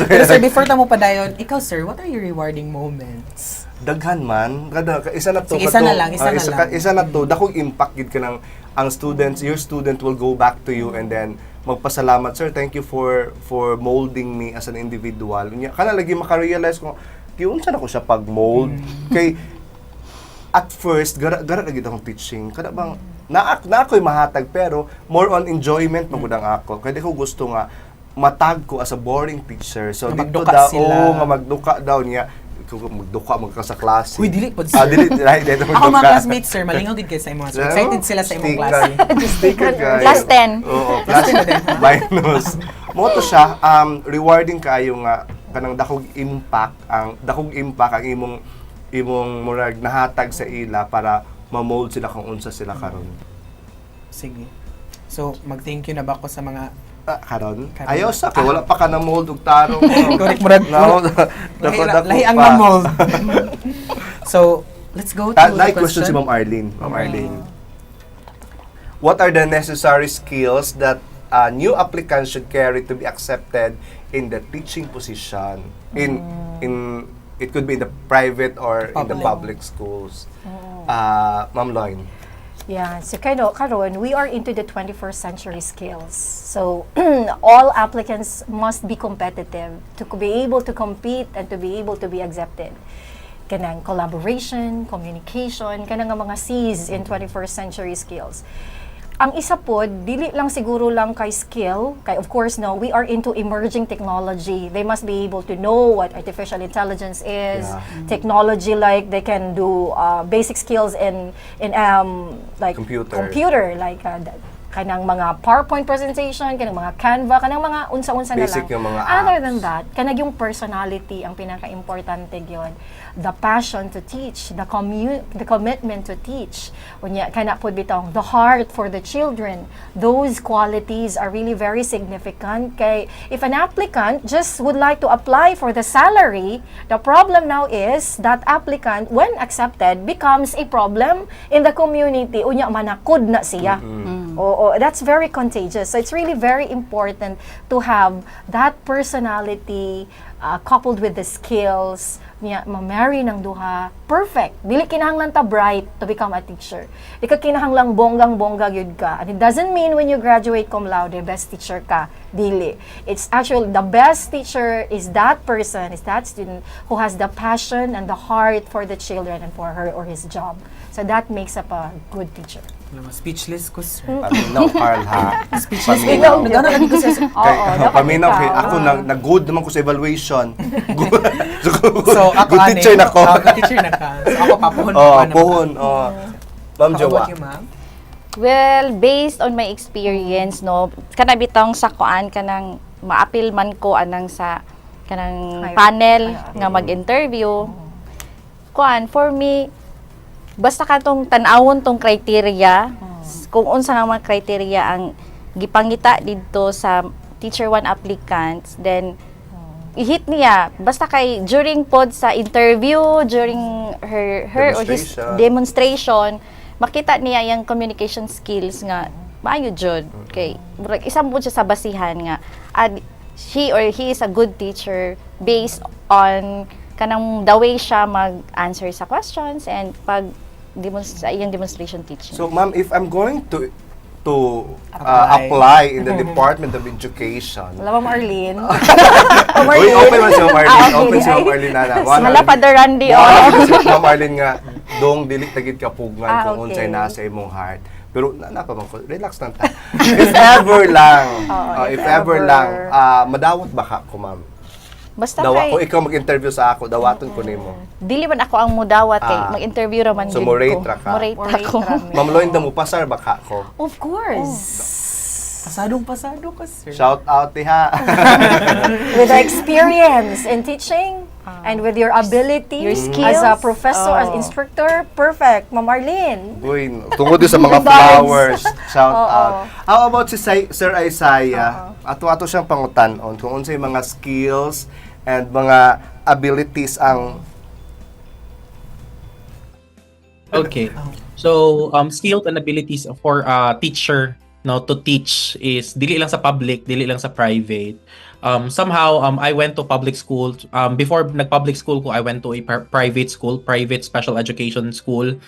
Pero sir, before tamo pa dayon, ikaw sir, what are your rewarding moments? Daghan man. Isa na to. Sige, isa na lang, isa na lang. Isa na to. Dakong impact gid ka ng ang students, your student will go back to you and then magpasalamat, sir, thank you for molding me as an individual. Kana lagi maka-realize ko, kiunsa na ko siya pag-mold. Kay at first, gara na gid akong teaching. Kada bang na ako'y mahatag pero more on enjoyment magudang ako. Kaya ko gusto nga matag ko as a boring teacher. So dito daw nga magduka daw niya. Magduka magka sa klase. Uy, dili po. Dili dito Ako mga classmates sir, malingaw gid kayo sa imong sir. Excited sila sa imong klase. Sticker kayo. Plus 10. Oo, plus minus. Mo to siya, rewarding kaayo nga kanang dakog impact ang imong murag nahatag sa ila para ma-mold sila kung unsa sila karon. Sige. So, mag-thank you na ba ako sa mga karon? Ayaw sa kay wala pa ka na mold og tarong. correct murag. Lahi ang na-mold. So, let's go to the question si Ma'am Arlene. Ma'am Arlene. What are the necessary skills that new applicants should carry to be accepted in the teaching position in it could be in the private or in the public schools? Ma'am Loin. Yeah, so karon we are into the 21st century skills. So all applicants must be competitive to be able to compete and to be able to be accepted. Kanang collaboration, communication, kanang mga C's in 21st century skills. Ang isa po, dili lang siguro lang kay skill, kay of course no, we are into emerging technology. They must be able to know what artificial intelligence is, technology like they can do basic skills in like computer like kanang mga PowerPoint presentation, kanang mga Canva, kanang mga unsa-unsa na lang. Yung mga Other than that, kanang yung personality ang pinaka-importante yon. The passion to teach, the commitment to teach. Unya kana pud bitaw the heart for the children. Those qualities are really very significant kay if an applicant just would like to apply for the salary, the problem now is that applicant when accepted becomes a problem in the community. Unya manakod na siya. That's very contagious. So it's really very important to have that personality coupled with the skills niya ma-marry ng duha. Perfect. Dili kinahanglan ta bright to become a teacher. Di ka kinahanglang bonggang-bongga gyud ka. And it doesn't mean when you graduate cum laude, best teacher ka. Dili. It's actually the best teacher is that person, is that student who has the passion and the heart for the children and for her or his job. So that makes up a good teacher. Speechless ko sir. Paminaw, Carl, ha? Speechless. Paminaw. Nagana lagi ko sir. Paminaw, kay ako nag-good naman ko sa evaluation. So, ako good teacher na ko. Good teacher na ka. So, ako papuhon. Puhon. Ma'am How Jowa. about you, ma'am? Well, based on my experience, no, kana bitong sa kuan kanang maapil man ko anang sa kanang panel nga mag-interview. Kuan for me basta katong tan-awon tong criteria, kung unsa nga mga criteria ang gipangita didto sa teacher 1 applicants, then i-hit niya basta kay during pod sa interview, during her or his demonstration, makita niya yung communication skills nga maayo jud kay murag isang po siya sa basihan nga she or he is a good teacher based on kanang the way siya mag-answer sa questions and pag yung demonstration teaching. So, ma'am, if I'm going to apply in the Department of Education. Wala Ma'am Arlene. Uy, open man si Ma'am Arlene. Open si Ma'am Arlene na. Wala pa Randy Ma'am Arlene nga, dong dili tagit kapugngan kung unsay nasa imong heart. Pero napabang ko, relax lang ta. If ever lang, if ever lang, madawat ba ka ko, ma'am? Basta Kung ikaw mag-interview sa ako, dawaton ko nimo. Dili man ako ang mudawat kay mag-interview raman So, gyud mo-rate ko. ra ka? Mo-rate ako. Ma'am Loinda mo pasar ba ka ko? Of course. Pasadong-pasado ka, sir. Shout out ha. With the experience in teaching and with your ability Your as a skills. professor, as instructor, perfect. Ma'am Arlene. Uy, tungkol din sa mga flowers. Shout out. How about si Sir Isaiah? Ato siyang pangutanon kung unsay mga skills and mga abilities ang Okay. So, skills and abilities for a teacher to teach is dili lang sa public, dili lang sa private. Somehow, I went to public school. Before nag-public school ko, I went to a private school, private special education school.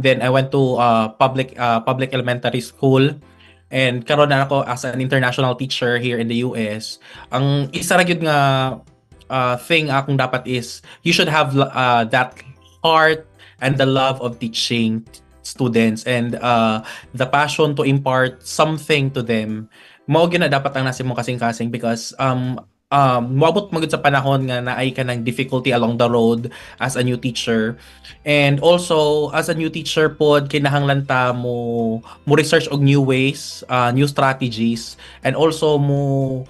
Then, I went to public elementary school. And karon na ako as an international teacher here in the US. Ang isa ra gyud nga thing akong dapat is you should have that heart and the love of teaching students and the passion to impart something to them. Mao gyud na dapat ang nasa mo kasing-kasing because moabot magud sa panahon nga naay ka ng difficulty along the road as a new teacher. And also as a new teacher pod kinahanglan ta mo research og new ways, new strategies, and also mo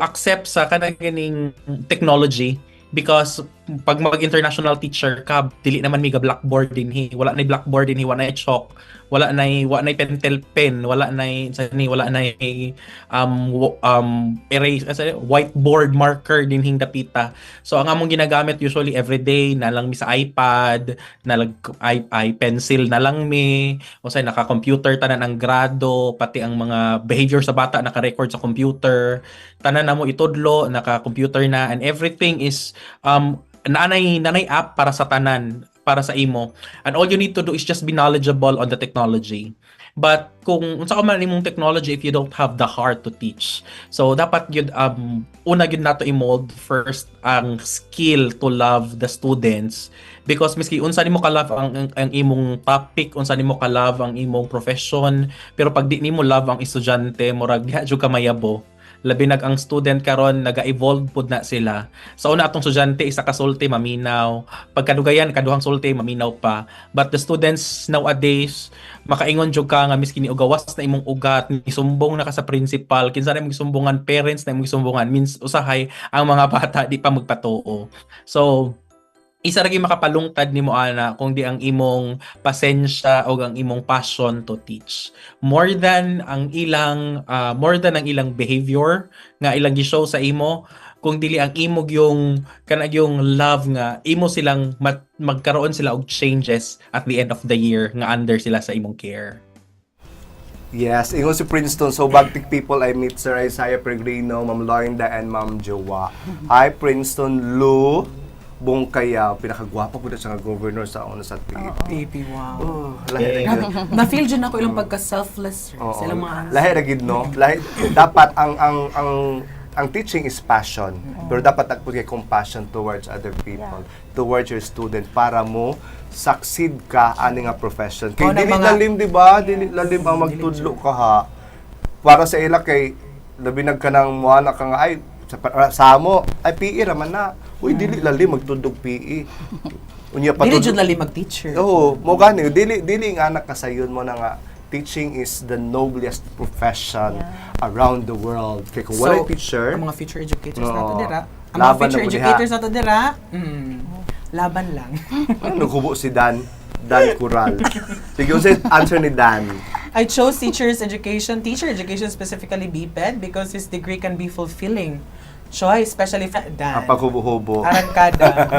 accept sa kanang ganing technology because pag mag-international teacher ka dili naman mi ga blackboard dinhi, wala na blackboard dinhi, wala na chalk, wala na pentel pen, wala na erase whiteboard marker dinhing dapita. So ang among ginagamit usually everyday na lang mi sa iPad, pencil na lang mi, o say naka-computer tanan ang grado, pati ang mga behavior sa bata naka-record sa computer, tanan na mo itudlo naka-computer na, and everything is nanay app para sa tanan, para sa imo, and all you need to do is just be knowledgeable on the technology. But kung unsa ka man imong technology if you don't have the heart to teach, so dapat gyud una gyud nato i-mold first ang skill to love the students, because miski unsa nimo ka love ang imong topic, unsa nimo ka love ang imong profession, pero pag di nimo love ang estudyante, murag diha jud ka mayabo. Labi ang student karon naga-evolve pud na sila. Sa una atong estudyante isa ka sulti maminaw, pagkadugayan kaduhang sulti maminaw pa. But the students nowadays makaingon jud ka nga miski ni ugawas na imong ugat, ni sumbong na ka sa principal, kinsa na imong sumbongan parents, na imong sumbongan means usahay ang mga bata di pa magpatuo. So isa ra gyud makapalungtad nimo ana kung di ang imong pasensya o ang imong passion to teach more than ang ilang behavior nga ilang gi-show sa imo, kung dili ang imo yung love nga imo silang magkaroon sila og changes at the end of the year nga under sila sa imong care. Yes, ingon si Princeton. So, Bagtik people, I meet Sir Isaiah Peregrino, Ma'am Loinda, and Ma'am Jowa. Hi, Princeton. Lou Bongkaya, pinakagwapa po na siya nga governor sa sa TEP. Baby, wow. Oh, lahi na gid. Na-feel dyan ako ilang pagka-selfless, sir. Oo, Sila mga... lahi na gid, no? Dapat ang teaching is passion, pero dapat agpud kay compassion towards other people, towards your student, para mo succeed ka ani nga profession. Kay dili lalim, di ba? Dili lalim ang magtudlo ka ha. Para sa ila kay labi nagkanang muana ka nga ay sa mo ay PE raman na. Uy dili lalim magtudlog PE. Unya Dili jud lali mag-teacher. Oo, mo gani dili nga nakasayon mo na nga teaching is the noblest profession around the world. Kay kung wala teacher, ang mga future educators nato Oo. dira, ang mga Laban future na mo diha. educators nato dira, laban lang. naghubo si Dan Kural. Sige, unsay answer ni Dan? I chose teacher education specifically BPED because his degree can be fulfilling. Choice, especially for Dan. Ang paghubo-hubo. Arangkada.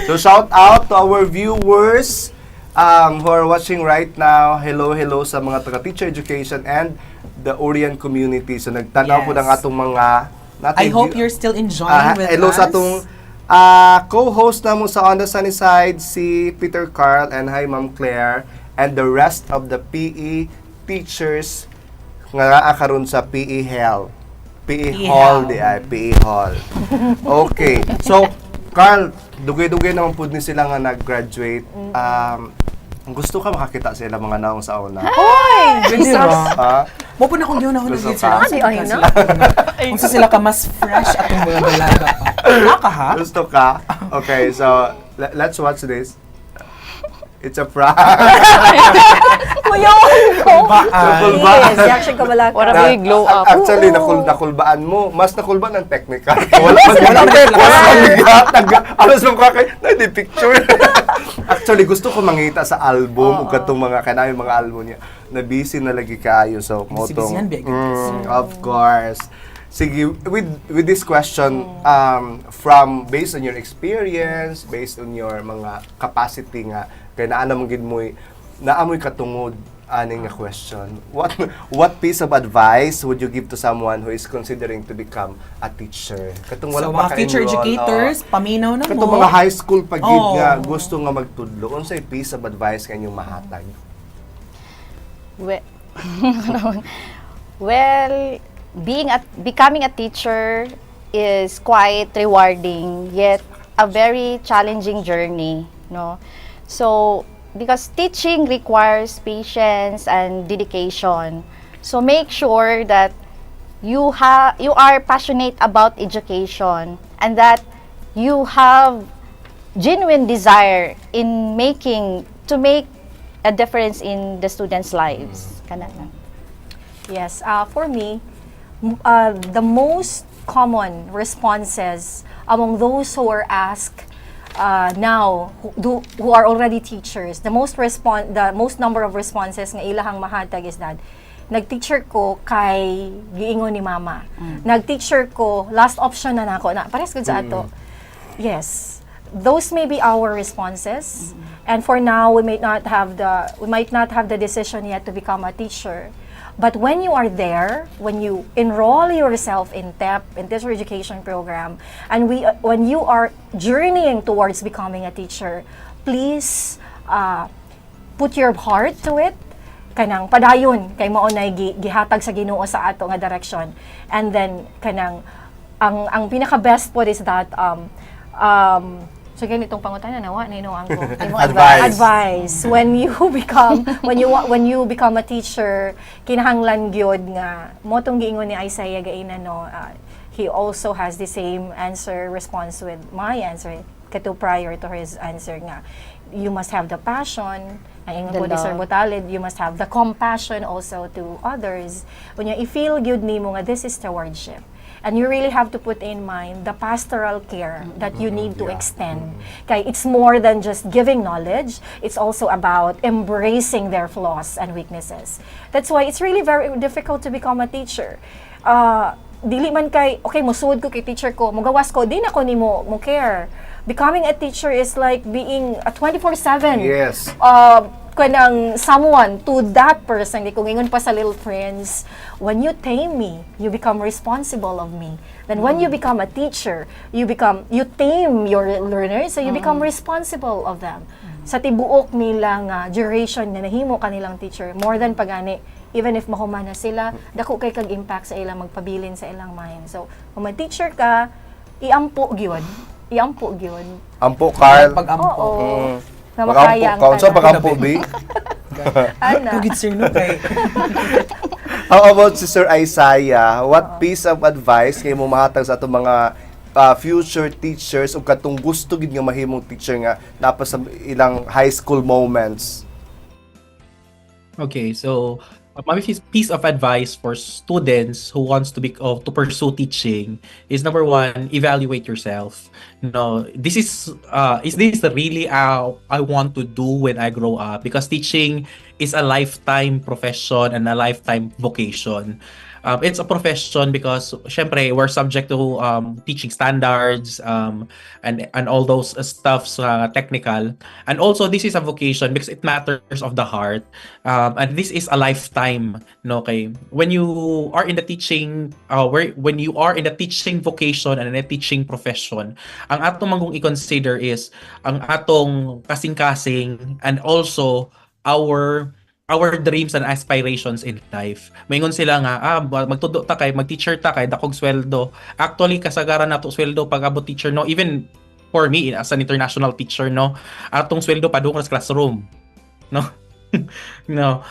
So shout out to our viewers who are watching right now. Hello sa mga taga-teacher education and the Orion community. So nagtanaw po Yes. ng atong mga I hope you're still enjoying with hello us. sa atong co-host na mo sa On the Sunny Side, si Peter Carl, and hi Ma'am Claire, and the rest of the PE teachers nga naa karon sa PE Hall. PE Hall di ay PE Hall. Okay. So Carl, dugay-dugay naman pud ni sila nga nag-graduate. Gusto ka makakita sila mga naong sa una? Hoy! Jesus! Ha? Mo po na kung yun ako Gusto nag sila. ka? Ay, na. Kung sila ka mas fresh at yung mga dalaga pa. Wala ka ha? Gusto ka? Okay, so let's watch this. It's a prank. Mayawan ko. Nakulbaan. Yes, reaction ko wala What ka. a big glow up. Actually, nakulbaan mo. Mas nakulbaan ng technical. Wala alas mo kakay. Na picture. Actually, gusto ko mangita sa album. Ug katong mga kanami mga album niya. Na busy na lagi kaayo. So, Busy yan, big. of course. Sige, with this question, from based on your experience, based on your mga capacity nga, kaya naanam gid mo naamoy katungod aning nga question. What piece of advice would you give to someone who is considering to become a teacher? Katong wala So, pa mga future ka-enroll, educators, paminaw na katong mo. mga high school pagid Oo. nga gusto nga magtudlo, unsay piece of advice kanyang mahatag? Well, becoming a teacher is quite rewarding, yet a very challenging journey, no? So, because teaching requires patience and dedication. So make sure that you are passionate about education and that you have genuine desire in to make a difference in the students' lives. Kana lang. Yes, for me, the most common responses among those who are asked now who are already teachers, the most number of responses nga ilahang mahatag is that nag-teacher ko kay giingon ni mama. Nag-teacher ko last option na nako na pares gud sa ato. Yes. Those may be our responses. And for now we might not have the decision yet to become a teacher. But when you are there, when you enroll yourself in TEP, in teacher education program, and when you are journeying towards becoming a teacher, please put your heart to it. Kanang padayon kay mao nay gihatag sa Ginoo sa ato nga direction. And then kanang ang pinaka best po is that so ganitong pangutana nawa na ang ko. Advice. When you become a teacher, kinahanglan gyud nga mo tong giingon ni Isaiah gaina no. He also has the same response with my answer kato prior to his answer nga. You must have the passion. Ang ingon ko di Sir Botalid, you must have the compassion also to others. When you feel gyud nimo nga this is stewardship. And you really have to put in mind the pastoral care that you need to extend. Kay it's more than just giving knowledge, it's also about embracing their flaws and weaknesses. That's why it's really very difficult to become a teacher. Dili man kay, okay, musuod ko kay teacher ko, mugawas ko, di na ko ni mo care. Becoming a teacher is like being a 24/7. Yes. Kanang someone to that person, di ko ngingon pa sa Little Prince, when you tame me, you become responsible of me. Then when you become a teacher, you tame your learners, so you become responsible of them. Sa tibuok nilang duration na nahimo kanilang teacher, more than pagani, even if mahuman na sila, dako kay kag impact sa ilang magpabilin sa ilang mind. So, kung mag-teacher ka, iampo gyud. Ampo, Carl. Pag-ampo. Oo. Na makaya ang Kaunsa pag-ampo, B? Ana. Tugid sir no kay. How about si Sir Isaiah? What piece of advice kayo mo mahatag sa atong mga future teachers o katong gusto gid nga mahimong teacher nga napa sa ilang high school moments? Okay, so my piece of advice for students who wants to pursue teaching is number one, evaluate yourself. No, is this really how I want to do when I grow up? Because teaching is a lifetime profession and a lifetime vocation. It's a profession because syempre we're subject to teaching standards and all those stuffs technical, and also this is a vocation because it matters of the heart, and this is a lifetime. No, okay, when you are in the teaching when you are in the teaching vocation and in the teaching profession, ang atong mangong i-consider is ang atong kasing-kasing and also our dreams and aspirations in life. Maingon sila nga, magtudo ta kay, mag-teacher ta kay, dakog sweldo. Actually, kasagaran nato sweldo pag abot teacher, no? Even for me, as an international teacher, no? Atong sweldo padung sa classroom. No? No,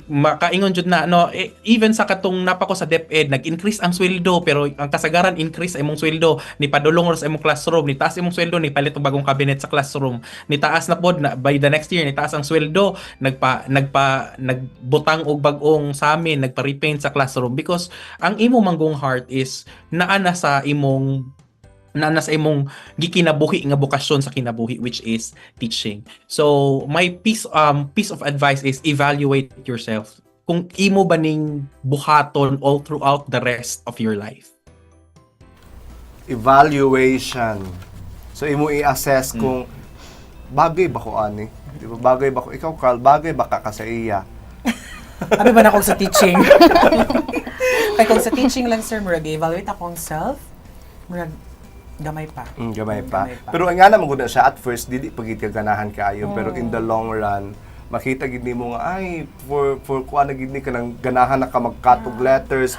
makaingon jud na no, even sa katong napako sa DepEd nag-increase ang sweldo pero ang kasagaran increase imong sweldo ni padulong sa imong classroom, ni taas imong sweldo ni palit og bagong cabinet sa classroom, ni taas na pod na by the next year ni taas ang sweldo, nagbutang og bag-ong sa amin, nagpa-repaint sa classroom because ang imo manggong heart is naa na sa imong gikinabuhi nga bokasyon sa kinabuhi, which is teaching. So my piece of advice is evaluate yourself kung imo ba ning buhaton all throughout the rest of your life. Evaluation. So imo i-assess kung bagay ba ko ani, di ba, bagay ba ko ikaw Carl, bagay ba ka sa iya. Abi ba na ako sa teaching? Kaya kung sa teaching lang sir, murag evaluate akong self, murag gamay pa. Gamay pa. Pero ang nga naman guna siya, at first, dili pagit ka ganahan kaayo, pero in the long run, makita gid nimo nga ay for kuan gid ni kanang ganahan na ka magkatog letters,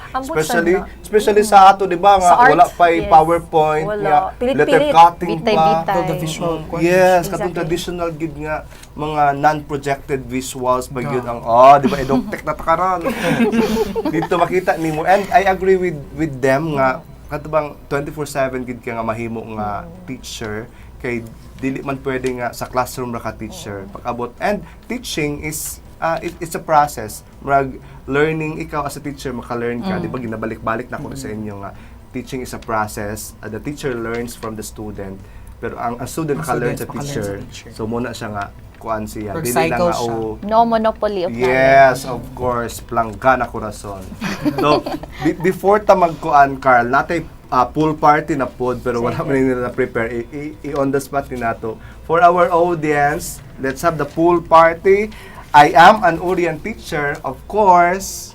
especially sa ato di ba nga wala pa PowerPoint nga letter cutting pa, the visual yes, katong traditional gid nga mga non-projected visuals ba gyud ang di ba eduktek na takaran. Dito makita nimo, and I agree with them nga katubang 24/7 gid ka nga mahimo nga teacher kay dili man pwede nga sa classroom ra ka teacher pag-abot, and teaching is it's a process. Murag learning, ikaw as a teacher maka-learn ka, di ba ginabalik-balik na ko sa inyo nga teaching is a process. The teacher learns from the student, pero ang student ka-learn sa teacher. So muna siya nga kuan siya, dili lang nga no monopoly of knowledge. Yes, of course, planggana corazon. So before ta magkuan Carl, natay pool party na pod pero wala man nila na prepare, on the spot ni nato for our audience. Let's have the pool party. I am an Orient teacher, of course.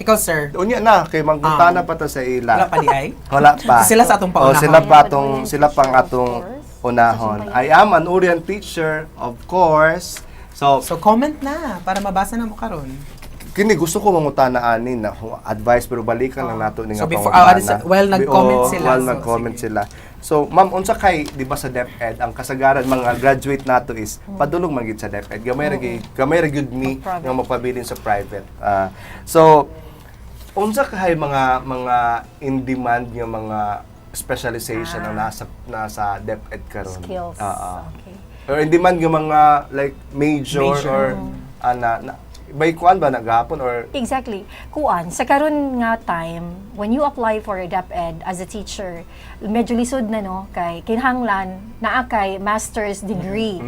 Ikaw sir, Unya na kay manggutana pa ta sa ila. wala pa di ay? Wala pa. Sila sa atong paunahon. Sila pang atong unahon. I am an Orient teacher, of course. So comment na para mabasa na mo karon. kini gusto ko mangutana ani na advice pero balikan lang nato ni nga So before pangutana. nag-comment sila. While nag-comment sila. So ma'am, unsa kay di ba sa DepEd ang kasagaran mga graduate nato is padulong magid sa DepEd. Gamay ra gyud ni nga magpabilin sa private. So unsa kay mga in demand nga mga specialization ang nasa DepEd karon? Skills. Okay. Or in demand nga mga like major. Or by kuan ba naghapon or Exactly. Kuan, sa karon nga time, when you apply for a DepEd as a teacher, medyo lisod na no, kay kinahanglan naa kay master's degree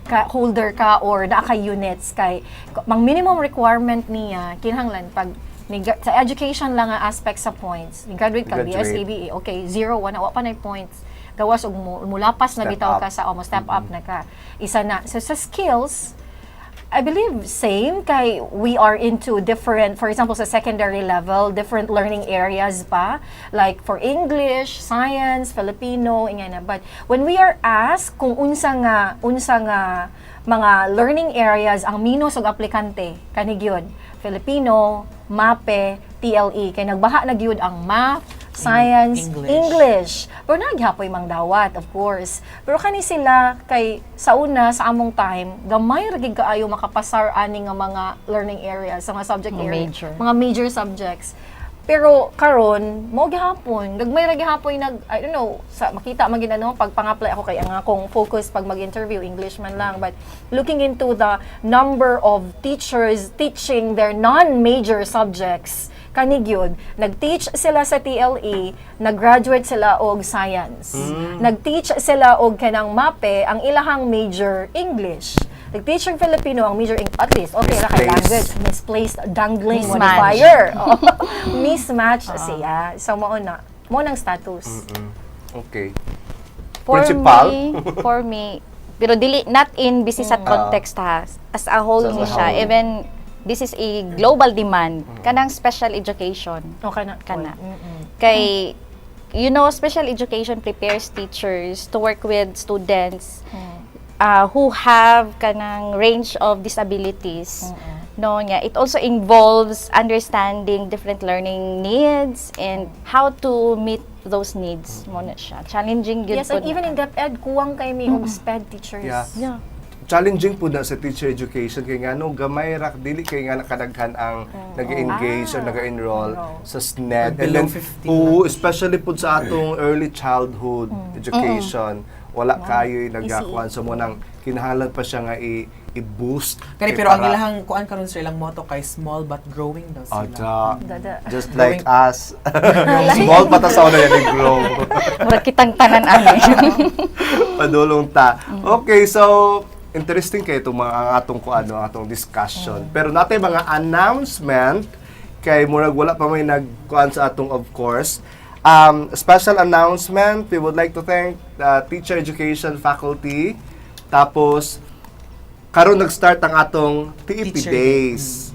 ka holder ka or naa kay units kay mang minimum requirement niya kinahanglan pag sa education lang nga aspect sa points. Graduate ka BSA, BA, okay, 0, 1, wa pa na points. Gawas og mulapas na bitaw ka sa almost step up na ka. Isa na. So sa skills, I believe same kay we are into different, for example sa secondary level, different learning areas pa, like for English, science, Filipino, ingana. But when we are asked kung unsa nga mga learning areas ang minos og aplikante kani gyud Filipino, MAPE, TLE kay nagbaha na gyud ang math, science, English. Pero nagyapoy mang dawat, of course. Pero kani sila kay sa una sa among time, gamay ra gid kaayo makapasar ani nga mga learning areas, sa mga subject areas, mga major subjects. Pero karon mo gihapon, gagmay ra gihapon I don't know, sa makita man gid ano pag pang-apply ako kay ang akong focus pag mag-interview English man lang, but looking into the number of teachers teaching their non-major subjects, kanig yun, nag-teach sila sa TLE, nag-graduate sila og science. Nag-teach sila og kanang MAPE, ang ilahang major English. Nag-teach ang Filipino, ang major at least, okay ra kay language, misplaced dangling modifier. Mismatch siya. So, mo nang status. Okay. For Principal? for me, pero dili, not in BCSAT context ha, as a whole As a ni siya, whole. even this is a global demand, kanang special education. Okay na. Kana. Kay, you know, special education prepares teachers to work with students who have kanang range of disabilities. No, yeah, it also involves understanding different learning needs and how to meet those needs. Mo na siya. Challenging good. Yes, and even in DepEd, kuwang kay may og SPED teachers. Yeah. Challenging po na sa teacher education kay nga no gamay ra dili kay nga nakadaghan ang nag-engage or nag-enroll sa SNED, and then especially po sa atong early childhood education wala kayo nagakuan so mo nang kinahanglan pa siya nga i-boost Kani pero ang ilahang kuan karon sa ilang motto kay small but growing daw sila. just like us. Small pa ta sa una yan i-grow. Murag kitang tanan ani. Padulong ta. Okay, so interesting kayo itong mga ang atong ang atong discussion. Pero natay mga announcement kay murag wala pa may nagkuan sa atong of course. Special announcement, we would like to thank the teacher education faculty. Tapos karon nag-start ang atong TEP Teacher days.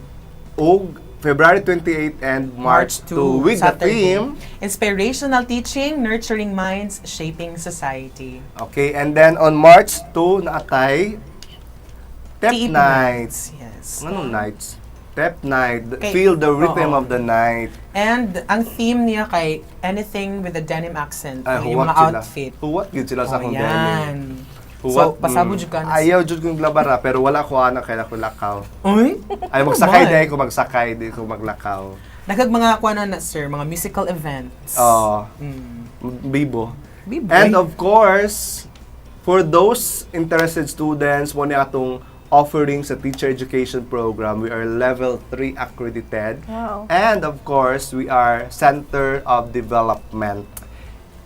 Og February 28 and March 2 with the theme Inspirational Teaching, Nurturing Minds, Shaping Society. Okay, and then on March 2 naatay TEP nights. Yes. Anong nights? TEP night. Okay. Feel the rhythm Oo. of the night. And ang theme niya kay anything with a denim accent. Ay, yung huwat mga sila. outfit. Huwat yun sila sa akong yan. denim. So, pasabog jud ka na. Ayaw jud kong blabara, pero wala ko anak kaya ako lakaw. Uy? Ay, magsakay dahil ko magsakay, di ko maglakaw. Nagag mga kuan na sir, mga musical events. Oo. Mm. Bibo. Biboy. And of course, for those interested students, mo ni atong offering sa teacher education program, we are level 3 accredited. Wow. And of course, we are Center of Development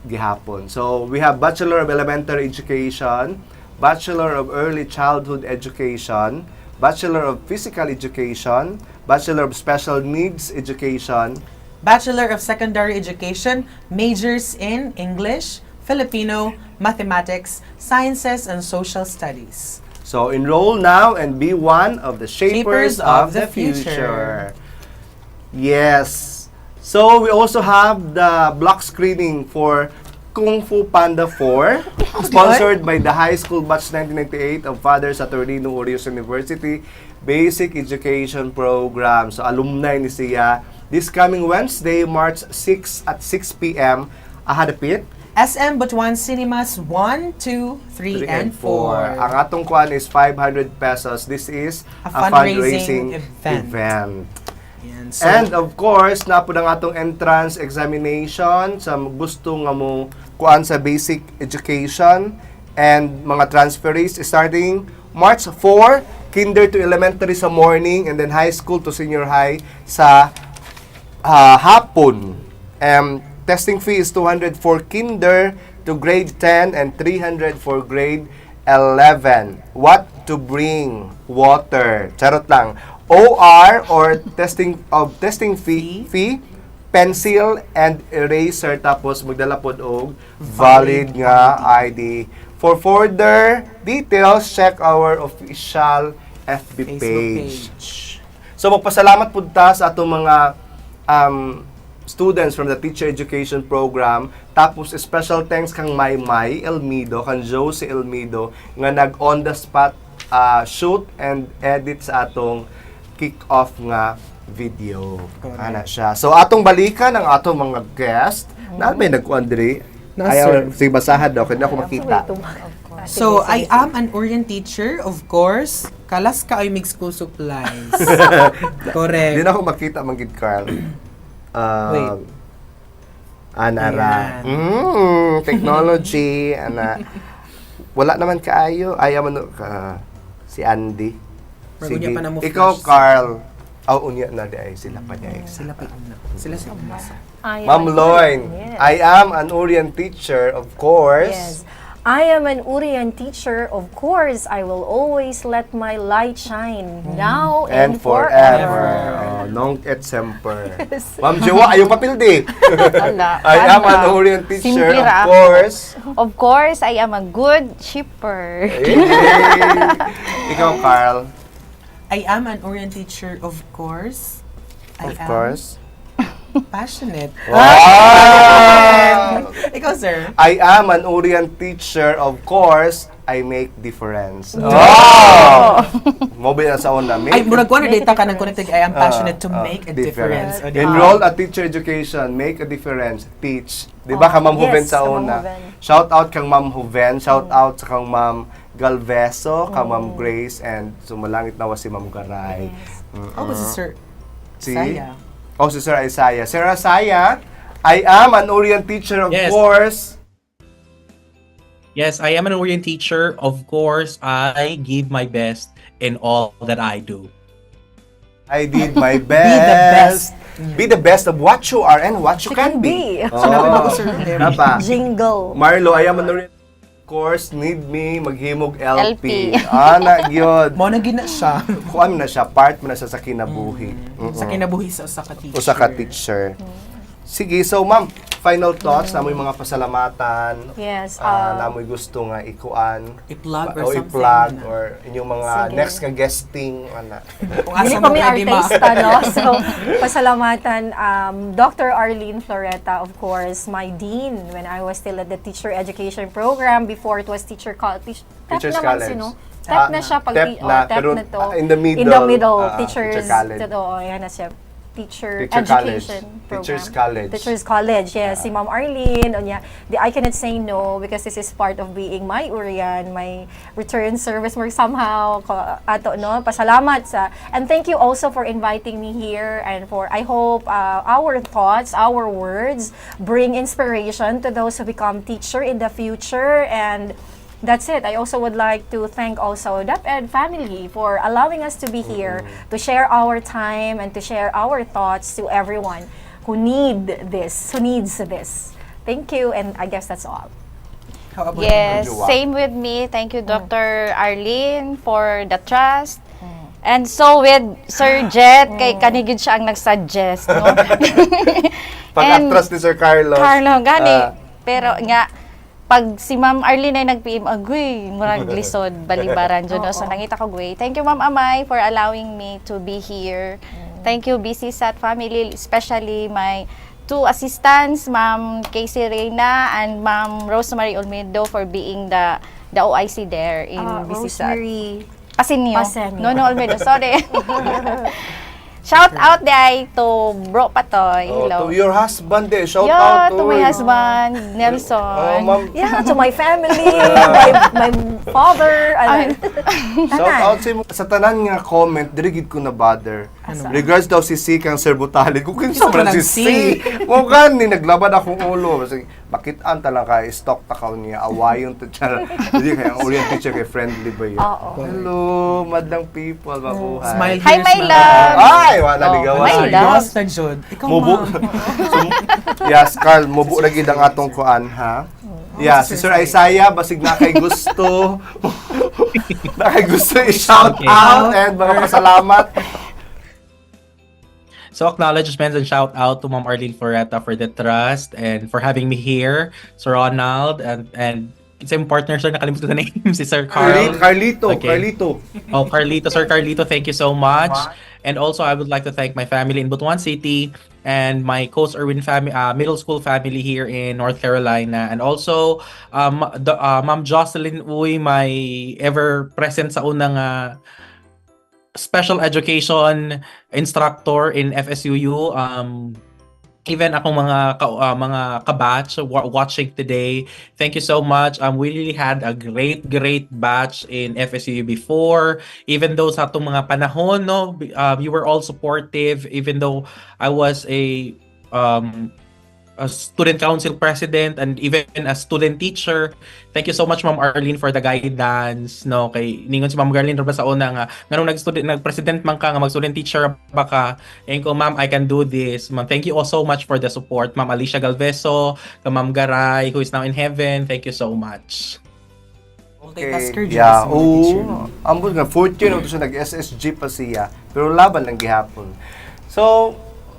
gihapon. So, we have Bachelor of Elementary Education, Bachelor of Early Childhood Education, Bachelor of Physical Education, Bachelor of Special Needs Education, Bachelor of Secondary Education, majors in English, Filipino, Mathematics, Sciences, and Social Studies. So, enroll now and be one of the shapers of the future. Yes. So, we also have the block screening for Kung Fu Panda 4, sponsored by the High School Batch 1998 of Father Saturnino Urios University Basic Education Program. So, alumni ni siya. This coming Wednesday, March 6 at 6 p.m. Ahadapit. SM Butuan Cinemas 1, 2, 3, and 4. Ang atong kuan is 500 pesos. This is A a fundraising fundraising event. event. Yan. So, And of course, napod ang atong entrance examination sa gusto nga mo kuan sa basic education and mga transferees starting March 4, kinder to elementary sa morning and then high school to senior high sa hapon. Testing fee is 200 for kinder to grade 10 and 300 for grade 11. What to bring? Water. Charot lang. OR or testing fee, pencil and eraser tapos magdala pod og valid nga ID. For further details, check our official FB Facebook page. page. So magpasalamat pud ta sa atong mga students from the teacher education program. Tapos special thanks kang Maymay Elmido, kang Josie Elmido nga nag on the spot shoot and edit sa atong kick-off nga video. Correct. Ana siya. So atong balikan ang atong mga guest. Na may nagkuan diri. Na, Ayaw sir. si basahan daw kaya ako makita. So, I am an Orient teacher, of course. Kalas ka ay mig school supplies. Di Correct. na ako makita manggid Carl. Wait. Anara. Ayan. Technology. Wala naman kaayo. Ayaw man si Andy. Bago niya pa na mo Ikaw, flash. Carl. Unya na di ay sila pa niya. Sila pa una. Sila sa umasa. Ma'am Loin, Yes. I am an Orient teacher, of course. Yes. I am an Urian teacher. Of course, I will always let my light shine now And and, forever. Nong et semper. Ma'am Jowa, ayaw papildi. Wala. I am an Wala. Orient teacher, Simpira of ako. course. Of course, I am a good shipper. Yay! Ikaw, Carl. I am an Orient teacher, of course. Of course. Passionate. Wow! Ikaw, sir. I am an Orient teacher, of course. I make difference. Oh! Mobile na sa una. Ay, murag ko na Make a data ka ng difference. connected. I am passionate to make a difference. O, di ba? Enroll at teacher education. Make a difference. Teach. Di ba ka Ma'am yes, Huven sa ka Ma'am una? Huven. Shout out kang Ma'am Huven. Shout out sa kang Ma'am Galveso, kang Ma'am Grace, and sumalangit nawa si Ma'am Garay. Oh, ba si Sir? Si? Saya. Oh, si Sir Isaiah. Sir Isaiah, I am an Orient teacher, of Yes. course. Yes, I am an Orient teacher. Of course, I give my best in all that I do. I did my best. Be the best of what you are and what you can be. be. Sinabi ba ko, Sir? Napa. Jingle. Marlo, I am an Orient course, need me, maghimog LP. LP. Gyud. Mo na gina siya. Kuan na siya, part mo na siya sa kinabuhi. Sa kinabuhi sa usa ka teacher. Usa ka teacher. Sige, so ma'am, final thoughts, namoy mga pasalamatan. Yes. Namoy gusto nga ikuan. I-plug or o something. i-plug or inyong mga Sige. next nga guesting. Kung Hindi asa pa mo may pwede artista, no? So, pasalamatan, Dr. Arlene Floreta, of course, my dean when I was still at the teacher education program. Before it was teacher college. Teachers TEP naman college. sino? TEP na siya. Pag TEP na, TEP pero na to. in the middle, In the middle, teacher teachers. college. Totoo, yan na siya. Teacher college. education program. Teachers college. Teachers college, yes. Si Ma'am Arlene, I cannot say no because this is part of being my Urian, my return service work somehow. Ato, no? Pasalamat sa. And thank you also for inviting me here and for, I hope our thoughts, our words bring inspiration to those who become teacher in the future. And that's it. I also would like to thank also DepEd family for allowing us to be here to share our time and to share our thoughts to everyone who needs this. Thank you, and I guess that's all. How about Yes, Jowa? same with me. Thank you, Dr. Arlene, for the trust. And so with Sir Jet, kay kanigid siya ang nag-suggest, no? Pag-atras ni Sir Carlos. Carlo, gani. Pero nga, pag si Ma'am Arlene ay nag-PM, agoy, murag lisod, balibaran dyan. So, nangita ko, gwe. Thank you, Ma'am Amay, for allowing me to be here. Thank you, BCSAT family, especially my two assistants, Ma'am Casey Reyna and Ma'am Rosemary Olmedo for being the OIC there in BCSAT. Rosemary. Pasinyo. Pasenyo. No, Olmedo, sorry. Shout out day to Bro Patoy. Hello. To your husband eh. Shout Yeah, out to my him. husband, Nelson. Oh, ma'am. Yeah, to my family, my father. Shout out sa tanan nga comment, dirigid ko na bother. Regards daw si C kang Sir Butalid. Kung kinsa Isa man man si ang C. C. Mo gani naglabad akong ulo. Kasi bakitan talaga stock takaw niya. Awayon to siya. Hindi kaya ang Orient teacher kay friendly ba yun? Oo. Hello, madlang people, mabuhay. Smile Hi, here, my smile love. Ay, wala Oh, ligawan. my Ay, love. Yes, na Jud. Ikaw, Mubo. ma'am. Yes, Carl, mubo na gid ang atong kuan, ha? Yeah, si Sir Isaiah, basig na kay gusto. na kay gusto i-shout Okay. out and mga pasalamat. So acknowledgements and shout out to Ma'am Arlene Floreta for the trust and for having me here, Sir Ronald, and same partner, sir, nakalimutan na name, si Sir Carl. Carlito, Okay. Carlito. Oh, Carlito, Sir Carlito, thank you so much. And also, I would like to thank my family in Butuan City and my Coast Irwin family, middle school family here in North Carolina. And also, Ma'am Jocelyn Uy, my ever-present sa unang special education instructor in FSUU. Even akong mga kabatch watching today, thank you so much. We really had a great batch in FSU before. Even though sa atong mga panahon, no, you were all supportive. Even though I was a a student council president and even a student teacher. Thank you so much Ma'am Arlene for the guidance, no, kay ningon si Ma'am Garlene ra sa una nga nganong nag-president man ka nga mag-student teacher ba ka, and ko ma'am I can do this. Ma'am, thank you all so much for the support. Ma'am Alicia Galveso, ka Ma'am Garay who is now in heaven, thank you so much. Multitasker Yeah, Diyos, mga teacher. ambos nga 14 ito siya nag-SSG pa siya, pero laban lang gihapon. So,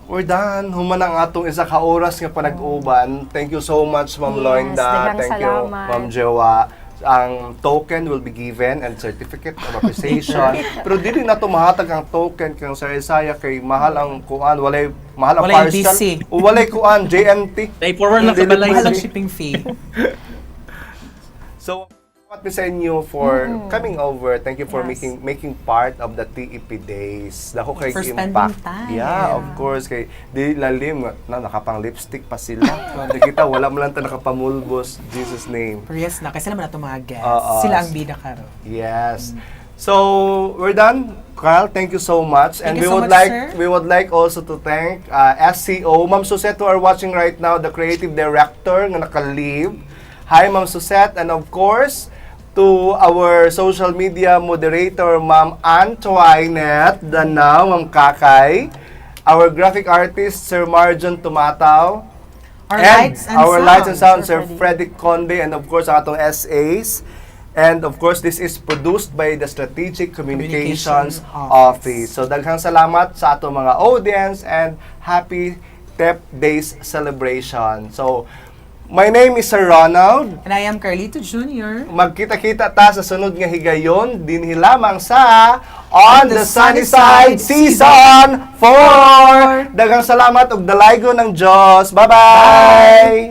we're done. Human ang atong isa ka oras nga panag-uban. Thank you so much, Ma'am Yes, Loinda. daghang Thank you, salamat. Ma'am Jewa. Ang token will be given and certificate of appreciation. Pero dili na to mahatag ang token kang sa Isaya kay mahal ang kuan, walay mahal ang Walay parcel. DC. O walay kuan, JNT. Ay forward lang sa Dili- balay. Mahal ang shipping fee. So, what we sa inyo for coming over. Thank you for Yes. making part of the TEP days. Dako kay For impact. spending time. Yeah, of course kay di lalim na nakapang lipstick pa sila. Nakita wala mo lang ta nakapamulbos. Jesus name. Pero yes na, kasi naman na itong mga guests. Oo. Sila ang bida karo. Yes. So, we're done. Carl, thank you so much. And Thank you we so would much, like sir. we would like also to thank SCO Ma'am Susette who are watching right now, the creative director nga naka-leave. Hi Ma'am Susette, and of course to our social media moderator, Ma'am Antoinette Danao, Ma'am Kakay, our graphic artist, Sir Marjon Tumataw, and our lights and sound, Sir Freddy Conde, and of course, ang atong SAs. And of course, this is produced by the Strategic Communications Communication Office. So, daghang salamat sa atong mga audience and happy TEP Days celebration. So, my name is Sir Ronald. And I am Carlito Jr. Magkita-kita ta sa sunod nga higayon dinhi lamang sa On the Sunny Side Season 4. Daghang salamat ug dalaygo ng Dios. Bye-bye.